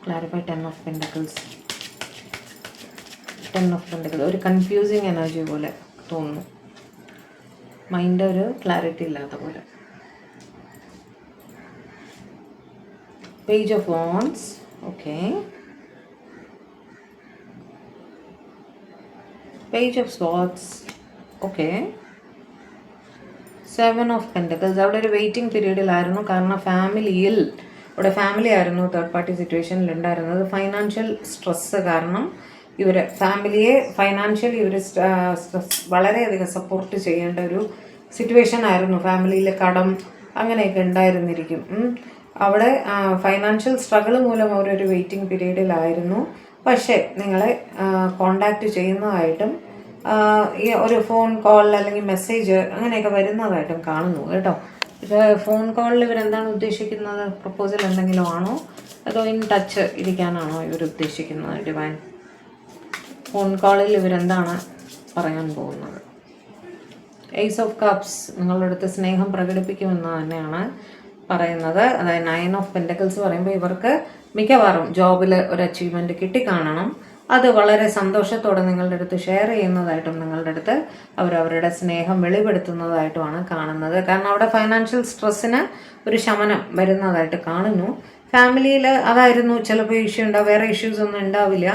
Clarify 10 of pentacles. 10 of pentacles ഒരു കൺഫ്യൂസിങ് എനർജി പോലെ തോന്നുന്നു. മൈൻഡ് ഒരു ക്ലാരിറ്റി ഇല്ലാത്ത പോലെ. Page of wands. Okay, page of swords. Okay, 7 of pentacles. അവിടെ ഒരു വെയിറ്റിംഗ് പീരീഡിലായിരുന്നു. കാരണം ഇവിടെ ഫാമിലി ആയിരുന്നു തേർഡ് പാർട്ടി സിറ്റുവേഷനിൽ ഉണ്ടായിരുന്നത്. ഫൈനാൻഷ്യൽ സ്ട്രെസ്സ് കാരണം ഇവർ ഫാമിലിയെ ഫൈനാൻഷ്യലി സ്ട്രെസ് വളരെയധികം സപ്പോർട്ട് ചെയ്യേണ്ട ഒരു സിറ്റുവേഷൻ ആയിരുന്നു. ഫാമിലിയിലെ കടം അങ്ങനെയൊക്കെ ഉണ്ടായിരുന്നിരിക്കും. അവിടെ ഫൈനാൻഷ്യൽ സ്ട്രഗിൾ മൂലം അവരൊരു വെയിറ്റിംഗ് പീരീഡിലായിരുന്നു. പക്ഷേ നിങ്ങളെ കോണ്ടാക്റ്റ് ചെയ്യുന്നതായിട്ടും ഈ ഒരു ഫോൺ കോൾ അല്ലെങ്കിൽ മെസ്സേജ് അങ്ങനെയൊക്കെ വരുന്നതായിട്ടും കാണുന്നു കേട്ടോ. ഇത് ഫോൺ കോളിൽ ഇവരെന്താണ് ഉദ്ദേശിക്കുന്നത്? പ്രപ്പോസൽ എന്തെങ്കിലും ആണോ അതോ ഇൻ ടച്ച് ഇരിക്കാനാണോ ഇവർ ഉദ്ദേശിക്കുന്നത്? ഡിവൈൻ ഫോൺ കോളിൽ ഇവരെന്താണ് പറയാൻ പോകുന്നത്? ഏസ് ഓഫ് കപ്സ് നിങ്ങളുടെ അടുത്ത് സ്നേഹം പ്രകടിപ്പിക്കുമെന്ന് തന്നെയാണ് പറയുന്നത്. അതായത് 9 ഓഫ് പെൻറ്റക്കിൾസ് പറയുമ്പോൾ ഇവർക്ക് മിക്കവാറും ജോബിൽ ഒരു അച്ചീവ്മെൻറ്റ് കിട്ടിക്കാണണം. അത് വളരെ സന്തോഷത്തോടെ നിങ്ങളുടെ അടുത്ത് ഷെയർ ചെയ്യുന്നതായിട്ടും നിങ്ങളുടെ അടുത്ത് അവരവരുടെ സ്നേഹം വെളിപ്പെടുത്തുന്നതായിട്ടുമാണ് കാണുന്നത്. കാരണം അവിടെ ഫൈനാൻഷ്യൽ സ്ട്രെസ്സിന് ഒരു ശമനം വരുന്നതായിട്ട് കാണുന്നു. ഫാമിലിയിൽ അതായിരുന്നു ചിലപ്പോൾ ഇഷ്യൂ ഉണ്ടാവും, വേറെ ഇഷ്യൂസ് ഒന്നും ഉണ്ടാവില്ല.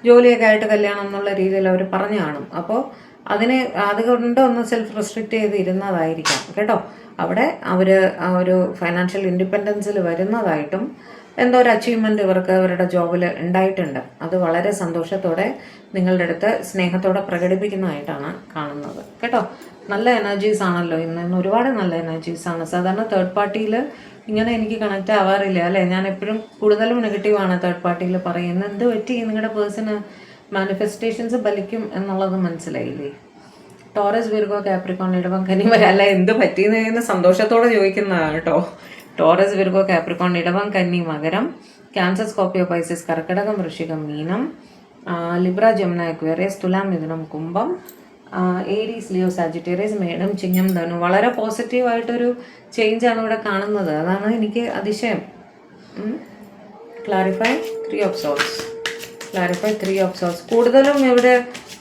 ജോലിയൊക്കെ ആയിട്ട് കല്യാണം എന്നുള്ള രീതിയിൽ അവർ പറഞ്ഞു കാണും. അപ്പോൾ അതുകൊണ്ട് ഒന്ന് സെൽഫ് റെസ്ട്രിക്റ്റ് ചെയ്ത് ഇരുന്നതായിരിക്കാം കേട്ടോ. അവിടെ അവർ ഒരു ഫൈനാൻഷ്യൽ ഇൻഡിപെൻഡൻസിൽ വരുന്നതായിട്ടും എന്തോ ഒരു അച്ചീവ്മെൻറ്റ് ഇവർക്ക് അവരുടെ ജോബിൽ ഉണ്ടായിട്ടുണ്ട്. അത് വളരെ സന്തോഷത്തോടെ നിങ്ങളുടെ അടുത്ത് സ്നേഹത്തോടെ പ്രകടിപ്പിക്കുന്നതായിട്ടാണ് കാണുന്നത് കേട്ടോ. നല്ല എനർജീസ് ആണല്ലോ ഇന്ന് ഒരുപാട് നല്ല എനർജീസാണ്. സാധാരണ തേർഡ് പാർട്ടിയിൽ ഇങ്ങനെ എനിക്ക് കണക്റ്റ് ആവാറില്ല അല്ലേ. ഞാൻ എപ്പോഴും കൂടുതലും നെഗറ്റീവാണ് തേർഡ് പാർട്ടിയിൽ പറയുന്നത്. എന്ത് പറ്റി നിങ്ങളുടെ പേഴ്സണ് മാനിഫെസ്റ്റേഷൻസ് ബലിക്കും എന്നുള്ളത് മനസ്സിലായില്ലേ? ടോറസ്, വിർഗോ, കാപ്രിക്കോൺ, ഇടവം, കന്നി അല്ല എന്ത് പറ്റിയെന്ന് സന്തോഷത്തോടെ ചോദിക്കുന്നതാണ് കേട്ടോ. ടോറസ്, വിർഗോ, കാപ്രിക്കോൺ, ഇടവം, കന്നി, മകരം, ക്യാൻസർ, സ്കോർപ്പിയോ, പൈസസ്, കർക്കിടകം, വൃശ്ചികം, മീനം, ലിബ്ര, ജമുന, അക്വേറിയസ്, തുലാം, മിഥുനം, കുംഭം, ഏരീസ്, ലിയോ, സാജിറ്റേറിയസ്, മേടം, ചിങ്ങം, ധനു. വളരെ പോസിറ്റീവായിട്ടൊരു ചേഞ്ചാണ് ഇവിടെ കാണുന്നത്. അതാണ് എനിക്ക് അതിശയം. Clarify 3 of swords. Clarify 3 of swords. കൂടുതലും ഇവിടെ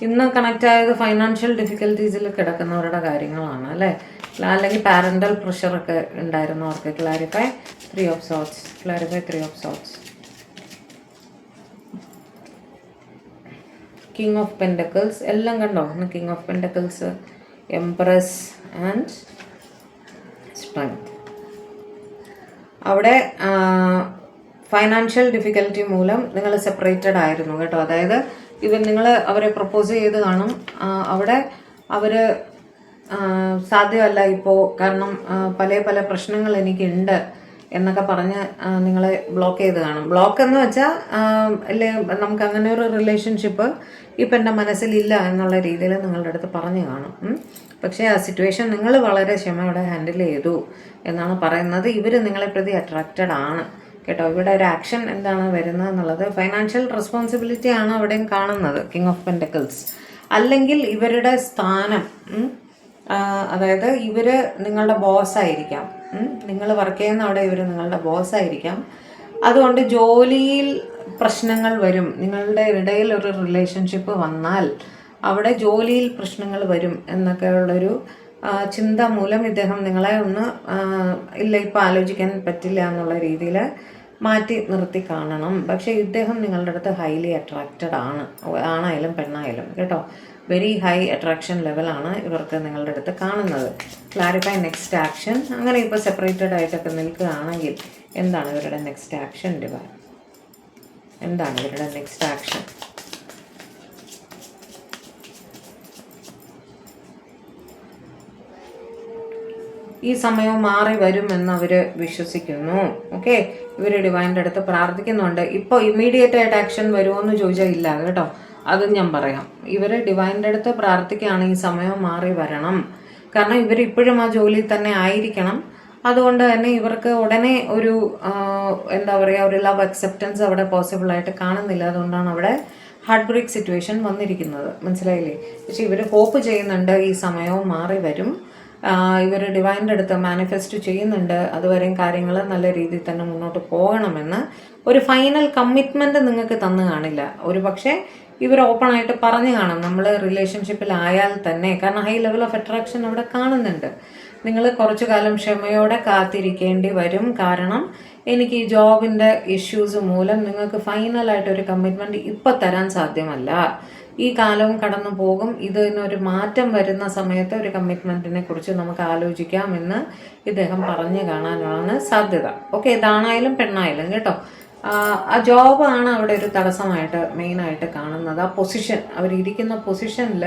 ഇന്ന് കണക്റ്റ് ആയത് ഫൈനാൻഷ്യൽ ഡിഫിക്കൽട്ടീസിൽ കിടക്കുന്നവരുടെ കാര്യങ്ങളാണ് അല്ലേ. അല്ലെങ്കിൽ പാരൻ്റൽ പ്രഷറൊക്കെ ഉണ്ടായിരുന്നവർക്ക്. Clarify 3 of swords. Clarify 3 of swords. King of pentacles എല്ലാം കണ്ടോ? King of pentacles, empress and strength. അവിടെ ഫൈനാൻഷ്യൽ ഡിഫിക്കൽറ്റി മൂലം നിങ്ങൾ സെപ്പറേറ്റഡ് ആയിരുന്നു കേട്ടോ. അതായത് നിങ്ങൾ അവരെ പ്രപ്പോസ് ചെയ്ത് കാണും. അവിടെ അവർ സാധ്യമല്ല ഇപ്പോൾ, കാരണം പല പ്രശ്നങ്ങൾ എനിക്കുണ്ട് എന്നൊക്കെ പറഞ്ഞ് നിങ്ങളെ ബ്ലോക്ക് ചെയ്ത് കാണും. ബ്ലോക്ക് എന്ന് വെച്ചാൽ അല്ലേ, നമുക്ക് അങ്ങനെ ഒരു റിലേഷൻഷിപ്പ് ഇപ്പം എൻ്റെ മനസ്സിലില്ല എന്നുള്ള രീതിയിൽ നിങ്ങളുടെ അടുത്ത് പറഞ്ഞു കാണും. പക്ഷേ ആ സിറ്റുവേഷൻ നിങ്ങൾ വളരെ ക്ഷമയോടെ ഹാൻഡിൽ ചെയ്തു എന്നാണ് പറയുന്നത്. ഇവർ നിങ്ങളെ പ്രതി അട്രാക്റ്റഡ് ആണ് കേട്ടോ. ഇവിടെ ഒരു ആക്ഷൻ എന്താണ് വരുന്നത് എന്നുള്ളത് ഫൈനാൻഷ്യൽ റെസ്പോൺസിബിലിറ്റി ആണ് അവിടെയും കാണുന്നത്. കിങ് ഓഫ് പെൻറ്റക്കിൾസ് അല്ലെങ്കിൽ ഇവരുടെ സ്ഥാനം, അതായത് ഇവർ നിങ്ങളുടെ ബോസായിരിക്കാം. നിങ്ങൾ വർക്ക് ചെയ്യുന്ന അവിടെ ഇവർ നിങ്ങളുടെ ബോസായിരിക്കാം. അതുകൊണ്ട് ജോലിയിൽ പ്രശ്നങ്ങൾ വരും. നിങ്ങളുടെ ഇടയിൽ ഒരു റിലേഷൻഷിപ്പ് വന്നാൽ അവിടെ ജോലിയിൽ പ്രശ്നങ്ങൾ വരും എന്നൊക്കെയുള്ളൊരു ചിന്ത മൂലം ഇദ്ദേഹം നിങ്ങളെ ഒന്ന് ഇല്ല ഇപ്പം ആലോചിക്കാൻ പറ്റില്ല എന്നുള്ള രീതിയിൽ മാറ്റി നിർത്തി കാണണം. പക്ഷേ ഇദ്ദേഹം നിങ്ങളുടെ അടുത്ത് ഹൈലി അട്രാക്റ്റഡ് ആണ്, ആണായാലും പെണ്ണായാലും കേട്ടോ. വെരി ഹൈ അട്രാക്ഷൻ ലെവലാണ് ഇവർക്ക് നിങ്ങളുടെ അടുത്ത് കാണുന്നത്. Clarify next action. അങ്ങനെ ഇപ്പോൾ സെപ്പറേറ്റഡ് ആയിട്ടൊക്കെ നിൽക്കുകയാണെങ്കിൽ എന്താണ് ഇവരുടെ നെക്സ്റ്റ് ആക്ഷൻ? ഡിവൈൻ, എന്താണ് ഇവരുടെ നെക്സ്റ്റ് ആക്ഷൻ? ഈ സമയം മാറി വരുമെന്ന് അവർ വിശ്വസിക്കുന്നു. ഓക്കെ, ഇവർ ഡിവൈൻ്റെ അടുത്ത് പ്രാർത്ഥിക്കുന്നുണ്ട്. ഇപ്പോൾ ഇമ്മീഡിയറ്റ് ആയിട്ട് ആക്ഷൻ വരുമോ എന്ന് ചോദിച്ചാൽ ഇല്ല കേട്ടോ. അതും ഞാൻ പറയാം. ഇവർ ഡിവൈൻ്റെ അടുത്ത് പ്രാർത്ഥിക്കുകയാണ് ഈ സമയം മാറി വരണം. കാരണം ഇവർ ഇപ്പോഴും ആ ജോലിയിൽ തന്നെ ആയിരിക്കണം. അതുകൊണ്ട് തന്നെ ഇവർക്ക് ഉടനെ ഒരു എന്താ പറയുക, ഒരു ലവ് അക്സെപ്റ്റൻസ് അവിടെ പോസിബിളായിട്ട് കാണുന്നില്ല. അതുകൊണ്ടാണ് അവിടെ ഹാർട്ട് ബ്രേക്ക് സിറ്റുവേഷൻ വന്നിരിക്കുന്നത്. മനസ്സിലായില്ലേ? പക്ഷെ ഇവർ ഹോപ്പ് ചെയ്യുന്നുണ്ട് ഈ സമയവും മാറി വരും. ഇവർ ഡിവൈൻ്റെ അടുത്ത് മാനിഫെസ്റ്റ് ചെയ്യുന്നുണ്ട് അതുവരെയും കാര്യങ്ങൾ നല്ല രീതിയിൽ തന്നെ മുന്നോട്ട് പോകണമെന്ന്. ഒരു ഫൈനൽ കമ്മിറ്റ്മെൻറ്റ് നിങ്ങൾക്ക് തന്നു കാണില്ല. ഒരു പക്ഷേ ഇവർ ഓപ്പണായിട്ട് പറഞ്ഞു കാണും നമ്മൾ റിലേഷൻഷിപ്പിലായാൽ തന്നെ. കാരണം ഹൈ ലെവൽ ഓഫ് അട്രാക്ഷൻ അവിടെ കാണുന്നുണ്ട്. നിങ്ങൾ കുറച്ചു കാലം ക്ഷമയോടെ കാത്തിരിക്കേണ്ടി വരും. കാരണം എനിക്ക് ഈ ജോബിൻ്റെ ഇഷ്യൂസ് മൂലം നിങ്ങൾക്ക് ഫൈനലായിട്ടൊരു കമ്മിറ്റ്മെൻറ്റ് ഇപ്പം തരാൻ സാധ്യമല്ല. ഈ കാലവും കടന്നു പോകും. ഇതിനൊരു മാറ്റം വരുന്ന സമയത്ത് ഒരു കമ്മിറ്റ്മെൻറ്റിനെ കുറിച്ച് നമുക്ക് ആലോചിക്കാമെന്ന് ഇദ്ദേഹം പറഞ്ഞു കാണാനാണ് സാധ്യത. ഓക്കെ, ഇതാണായാലും പെണ്ണായാലും കേട്ടോ. ആ ജോബാണ് അവിടെ ഒരു തടസ്സമായിട്ട് മെയിനായിട്ട് കാണുന്നത്. ആ പൊസിഷൻ, അവരിയ്ക്കുന്ന പൊസിഷനിൽ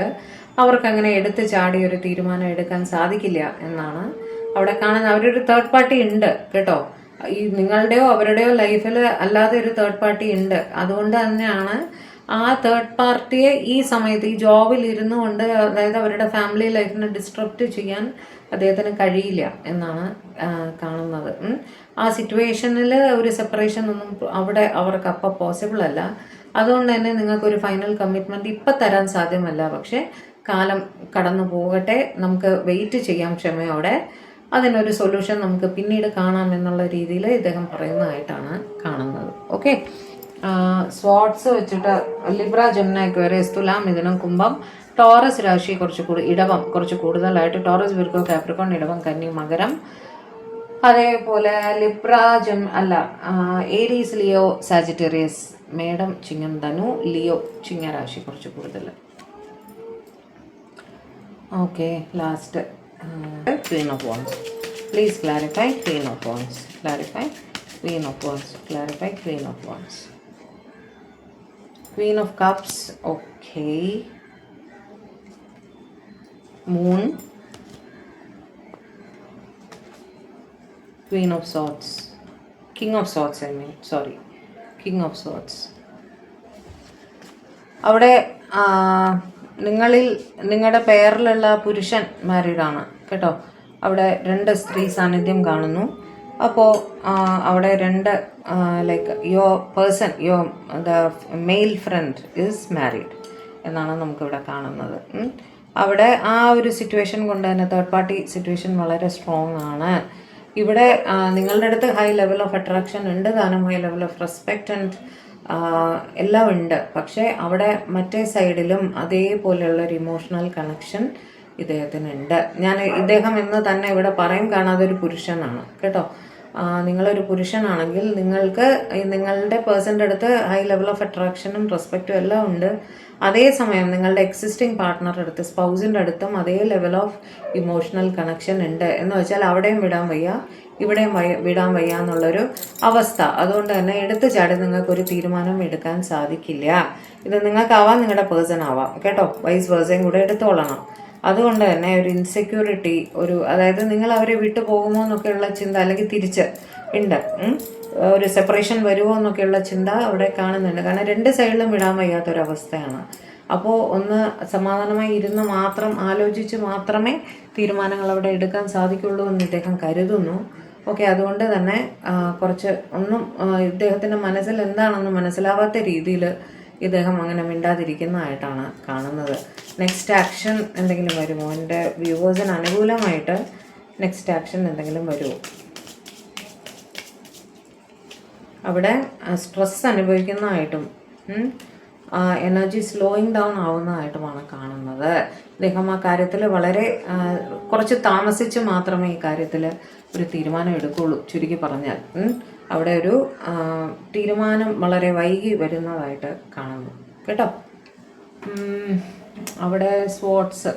അവർക്കങ്ങനെ എടുത്ത് ചാടി ഒരു തീരുമാനം എടുക്കാൻ സാധിക്കില്ല എന്നാണ് അവിടെ കാണുന്നത്. അവരൊരു തേർഡ് പാർട്ടി ഉണ്ട് കേട്ടോ. ഈ നിങ്ങളുടെയോ അവരുടെയോ ലൈഫിൽ അല്ലാതെ ഒരു തേർഡ് പാർട്ടി ഉണ്ട്. അതുകൊണ്ട് തന്നെയാണ് ആ തേർഡ് പാർട്ടിയെ ഈ സമയത്ത് ഈ ജോബിൽ ഇരുന്നു കൊണ്ട്, അതായത് അവരുടെ ഫാമിലി ലൈഫിനെ ഡിസ്ട്രപ്റ്റ് ചെയ്യാൻ അദ്ദേഹത്തിന് കഴിയില്ല എന്നാണ് കാണുന്നത്. ആ സിറ്റുവേഷനിൽ ഒരു സെപ്പറേഷൻ ഒന്നും അവിടെ അവർക്ക് അപ്പം പോസിബിൾ അല്ല. അതുകൊണ്ട് തന്നെ നിങ്ങൾക്കൊരു ഫൈനൽ കമ്മിറ്റ്മെൻറ്റ് ഇപ്പം തരാൻ സാധ്യമല്ല. പക്ഷേ കാലം കടന്നു പോകട്ടെ, നമുക്ക് വെയിറ്റ് ചെയ്യാം ക്ഷമയോടെ. അതിനൊരു സൊല്യൂഷൻ നമുക്ക് പിന്നീട് കാണാം എന്നുള്ള രീതിയിൽ ഇദ്ദേഹം പറയുന്നതായിട്ടാണ് കാണുന്നത്. ഓക്കെ, സ്വാട്സ് വെച്ചിട്ട് ലിബ്ര, ജെമിനി, അക്വേറിയസ്, തുലാം, മിഥുനം, കുംഭം, ടോറസ് രാശി ഇടവം കുറച്ച് കൂടുതലായിട്ട്, ടോറസ്, വിർഗോ, കാപ്രിക്കോൺ, ഇടവം, കന്നി, മകരം, അതേപോലെ ലിബ്ര, ഏരീസ്, ലിയോ, സാജിറ്റേറിയസ്, മേടം, ചിങ്ങം, ധനു, ലിയോ, ചിങ്ങരാശി കുറച്ച് കൂടുതൽ. Okay, last Queen of Wands. Please clarify Queen of Wands. Clarify Queen of Wands. Clarify Queen of Wands. Queen of Cups. Okay. Moon. Queen of Swords. King of Swords, I mean. Sorry. King of Swords. അവിടെ നിങ്ങളുടെ പേരിലുള്ള പുരുഷൻ മാരീഡാണ് കേട്ടോ. അവിടെ 2 സ്ത്രീ സാന്നിധ്യം കാണുന്നു. അപ്പോൾ അവിടെ 2 like your person, your the male friend is married എന്നാണ് നമുക്കിവിടെ കാണുന്നത്. അവിടെ ആ ഒരു സിറ്റുവേഷൻ കൊണ്ട് തന്നെ തേർഡ് പാർട്ടി സിറ്റുവേഷൻ വളരെ സ്ട്രോങ് ആണ്. ഇവിടെ നിങ്ങളുടെ അടുത്ത് ഹൈ ലെവൽ ഓഫ് അട്രാക്ഷൻ ഉണ്ട്, താനും high level of respect and എല്ലാം ഉണ്ട്. പക്ഷേ അവിടെ മറ്റേ സൈഡിലും അതേപോലെയുള്ളൊരു ഇമോഷണൽ കണക്ഷൻ ഇദ്ദേഹത്തിനുണ്ട്. ഇദ്ദേഹം എന്ന് തന്നെ ഇവിടെ പറയും, കാരണം അതൊരു പുരുഷനാണ് കേട്ടോ. നിങ്ങളൊരു പുരുഷനാണെങ്കിൽ നിങ്ങൾക്ക് നിങ്ങളുടെ പേഴ്സൻ്റെ അടുത്ത് ഹൈ ലെവൽ ഓഫ് അട്രാക്ഷനും റെസ്പെക്റ്റും എല്ലാം ഉണ്ട്. അതേസമയം നിങ്ങളുടെ എക്സിസ്റ്റിംഗ് പാർട്ട്ണറുടെ അടുത്ത്, സ്പൗസിൻ്റെ അടുത്തും അതേ ലെവൽ ഓഫ് ഇമോഷണൽ കണക്ഷൻ ഉണ്ട്. എന്ന് വെച്ചാൽ അവിടെയും വിടാൻ വയ്യ, ഇവിടെയും വിടാൻ വയ്യ എന്നുള്ളൊരു അവസ്ഥ. അതുകൊണ്ട് തന്നെ എടുത്തു ചാടി നിങ്ങൾക്കൊരു തീരുമാനം എടുക്കാൻ സാധിക്കില്ല. ഇത് നിങ്ങൾക്കാവാം, നിങ്ങളുടെ പേഴ്സൺ ആവാം കേട്ടോ. വൈസ് വേഴ്സയും കൂടെ എടുത്തോളണം. അതുകൊണ്ട് തന്നെ ഒരു ഇൻസെക്യൂരിറ്റി, അതായത് നിങ്ങൾ അവരെ വിട്ടു പോകുമോ എന്നൊക്കെയുള്ള ചിന്ത, അല്ലെങ്കിൽ തിരിച്ച് ഉണ്ട്, ഒരു സെപ്പറേഷൻ വരുമോ എന്നൊക്കെയുള്ള ചിന്ത അവിടെ കാണുന്നുണ്ട്. കാരണം 2 സൈഡിലും വിടാൻ വയ്യാത്തൊരവസ്ഥയാണ്. അപ്പോൾ ഒന്ന് സമാധാനമായി ഇരുന്ന് മാത്രം ആലോചിച്ച് മാത്രമേ തീരുമാനങ്ങൾ അവിടെ എടുക്കാൻ സാധിക്കുള്ളൂ എന്ന് ഇദ്ദേഹം കരുതുന്നു. ഓക്കെ, അതുകൊണ്ട് തന്നെ കുറച്ച് ഇദ്ദേഹത്തിൻ്റെ മനസ്സിൽ എന്താണെന്ന് മനസ്സിലാവാത്ത രീതിയിൽ ഇദ്ദേഹം അങ്ങനെ മിണ്ടാതിരിക്കുന്നതായിട്ടാണ് കാണുന്നത്. നെക്സ്റ്റ് ആക്ഷൻ എന്തെങ്കിലും വരുമോ? എൻ്റെ വ്യൂവേഴ്സിന് അനുകൂലമായിട്ട് നെക്സ്റ്റ് ആക്ഷൻ എന്തെങ്കിലും വരുമോ? അവിടെ സ്ട്രെസ് അനുഭവിക്കുന്നതായിട്ടും എനർജി സ്ലോയിങ് ഡൗൺ ആവുന്നതായിട്ടുമാണ് കാണുന്നത്. അദ്ദേഹം ആ കാര്യത്തിൽ വളരെ കുറച്ച് താമസിച്ച് മാത്രമേ ഈ കാര്യത്തിൽ ഒരു തീരുമാനം എടുക്കുകയുള്ളൂ. ചുരുക്കി പറഞ്ഞാൽ അവിടെ ഒരു തീരുമാനം വളരെ വൈകി വരുന്നതായിട്ട് കാണുന്നു കേട്ടോ. അവിടെ സ്പോർട്സ്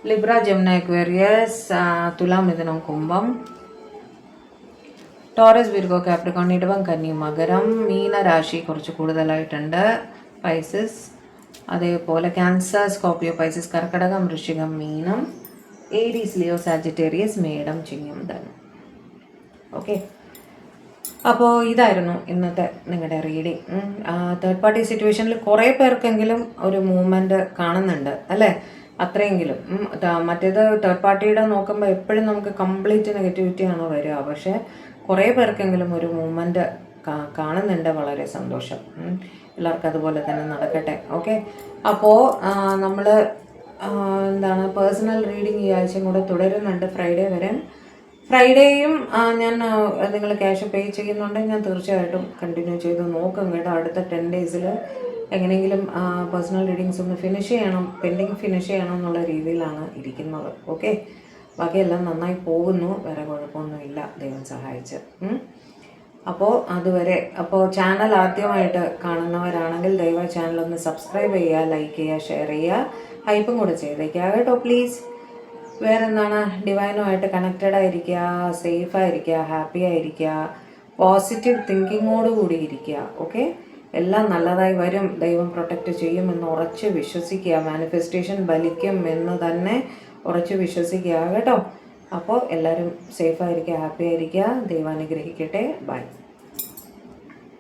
ലിബ്ര, ജെമിനി, അക്വേറിയസ്, തുലാം, മിഥുനം, കുംഭം, ടോറസ്, വിർഗോ, കാപ്രിക്കോൺ, ഇടവം, കന്നി, മകരം, മീനരാശി കുറച്ച് കൂടുതലായിട്ടുണ്ട്. പൈസസ്, അതേപോലെ ക്യാൻസർ, സ്കോർപ്പിയോ, പൈസസ്, കർക്കടകം, വൃശ്ചികം, മീനം, ഏരീസ്, ലിയോ, സാജിറ്റേറിയസ്, മേടം, ചിങ്ങം, ധനു. ഓക്കെ, അപ്പോൾ ഇതായിരുന്നു ഇന്നത്തെ നിങ്ങളുടെ റീഡിങ്. തേർഡ് പാർട്ടി സിറ്റുവേഷനിൽ കുറേ പേർക്കെങ്കിലും ഒരു മൂവ്മെൻറ്റ് കാണുന്നുണ്ട് അല്ലേ, അത്രയെങ്കിലും. മറ്റേത് തേർഡ് പാർട്ടിയുടെ നോക്കുമ്പോൾ എപ്പോഴും നമുക്ക് കംപ്ലീറ്റ് നെഗറ്റിവിറ്റിയാണ് വരിക. പക്ഷേ കുറേ പേർക്കെങ്കിലും ഒരു മൂവ്മെൻറ്റ് കാണുന്നുണ്ട്. വളരെ സന്തോഷം. എല്ലാവർക്കും അതുപോലെ തന്നെ നടക്കട്ടെ. ഓക്കെ, അപ്പോൾ നമ്മൾ പേഴ്സണൽ റീഡിങ് ഈ ആഴ്ചയും കൂടെ തുടരുന്നുണ്ട്, ഫ്രൈഡേ വരെ. ഫ്രൈഡേയും ഞാൻ നിങ്ങൾ ക്യാഷ് പേ ചെയ്യുന്നുണ്ടെങ്കിൽ ഞാൻ തീർച്ചയായിട്ടും കണ്ടിന്യൂ ചെയ്ത് നോക്കും കേട്ടോ. അടുത്ത 10 ഡേയ്സിൽ എങ്ങനെയെങ്കിലും പേഴ്സണൽ റീഡിങ്സ് ഒന്ന് ഫിനിഷ് ചെയ്യണം, പെൻഡിങ് ഫിനിഷ് ചെയ്യണം എന്നുള്ള രീതിയിലാണ് ഇരിക്കുന്നത്. ഓക്കെ, ബാക്കിയെല്ലാം നന്നായി പോകുന്നു, വേറെ കുഴപ്പമൊന്നുമില്ല, ദൈവം സഹായിച്ച്. അപ്പോൾ അതുവരെ, അപ്പോൾ ചാനൽ ആദ്യമായിട്ട് കാണുന്നവരാണെങ്കിൽ ദയവായി ചാനൽ ഒന്ന് സബ്സ്ക്രൈബ് ചെയ്യുക, ലൈക്ക് ചെയ്യുക, ഷെയർ ചെയ്യുക, ഹൈപ്പും കൂടെ ചെയ്തേക്കുക കേട്ടോ പ്ലീസ്. വേറെ എന്താണ്, ഡിവൈനുമായിട്ട് കണക്റ്റഡ് ആയിരിക്കുക, സേഫ് ആയിരിക്കുക, ഹാപ്പി ആയിരിക്കുക, പോസിറ്റീവ് തിങ്കിങ്ങോട് കൂടി ഇരിക്കുക. ഓക്കെ, എല്ലാം നല്ലതായി വരും, ദൈവം പ്രൊട്ടക്റ്റ് ചെയ്യുമെന്ന് ഉറച്ച് വിശ്വസിക്കുക, മാനിഫെസ്റ്റേഷൻ ബലിക്കും എന്ന് തന്നെ ഉറച്ച് വിശ്വസിക്കുക കേട്ടോ. അപ്പോൾ എല്ലാവരും സേഫായിരിക്കുക, ഹാപ്പി ആയിരിക്കുക, ദൈവം അനുഗ്രഹിക്കട്ടെ. ബൈ.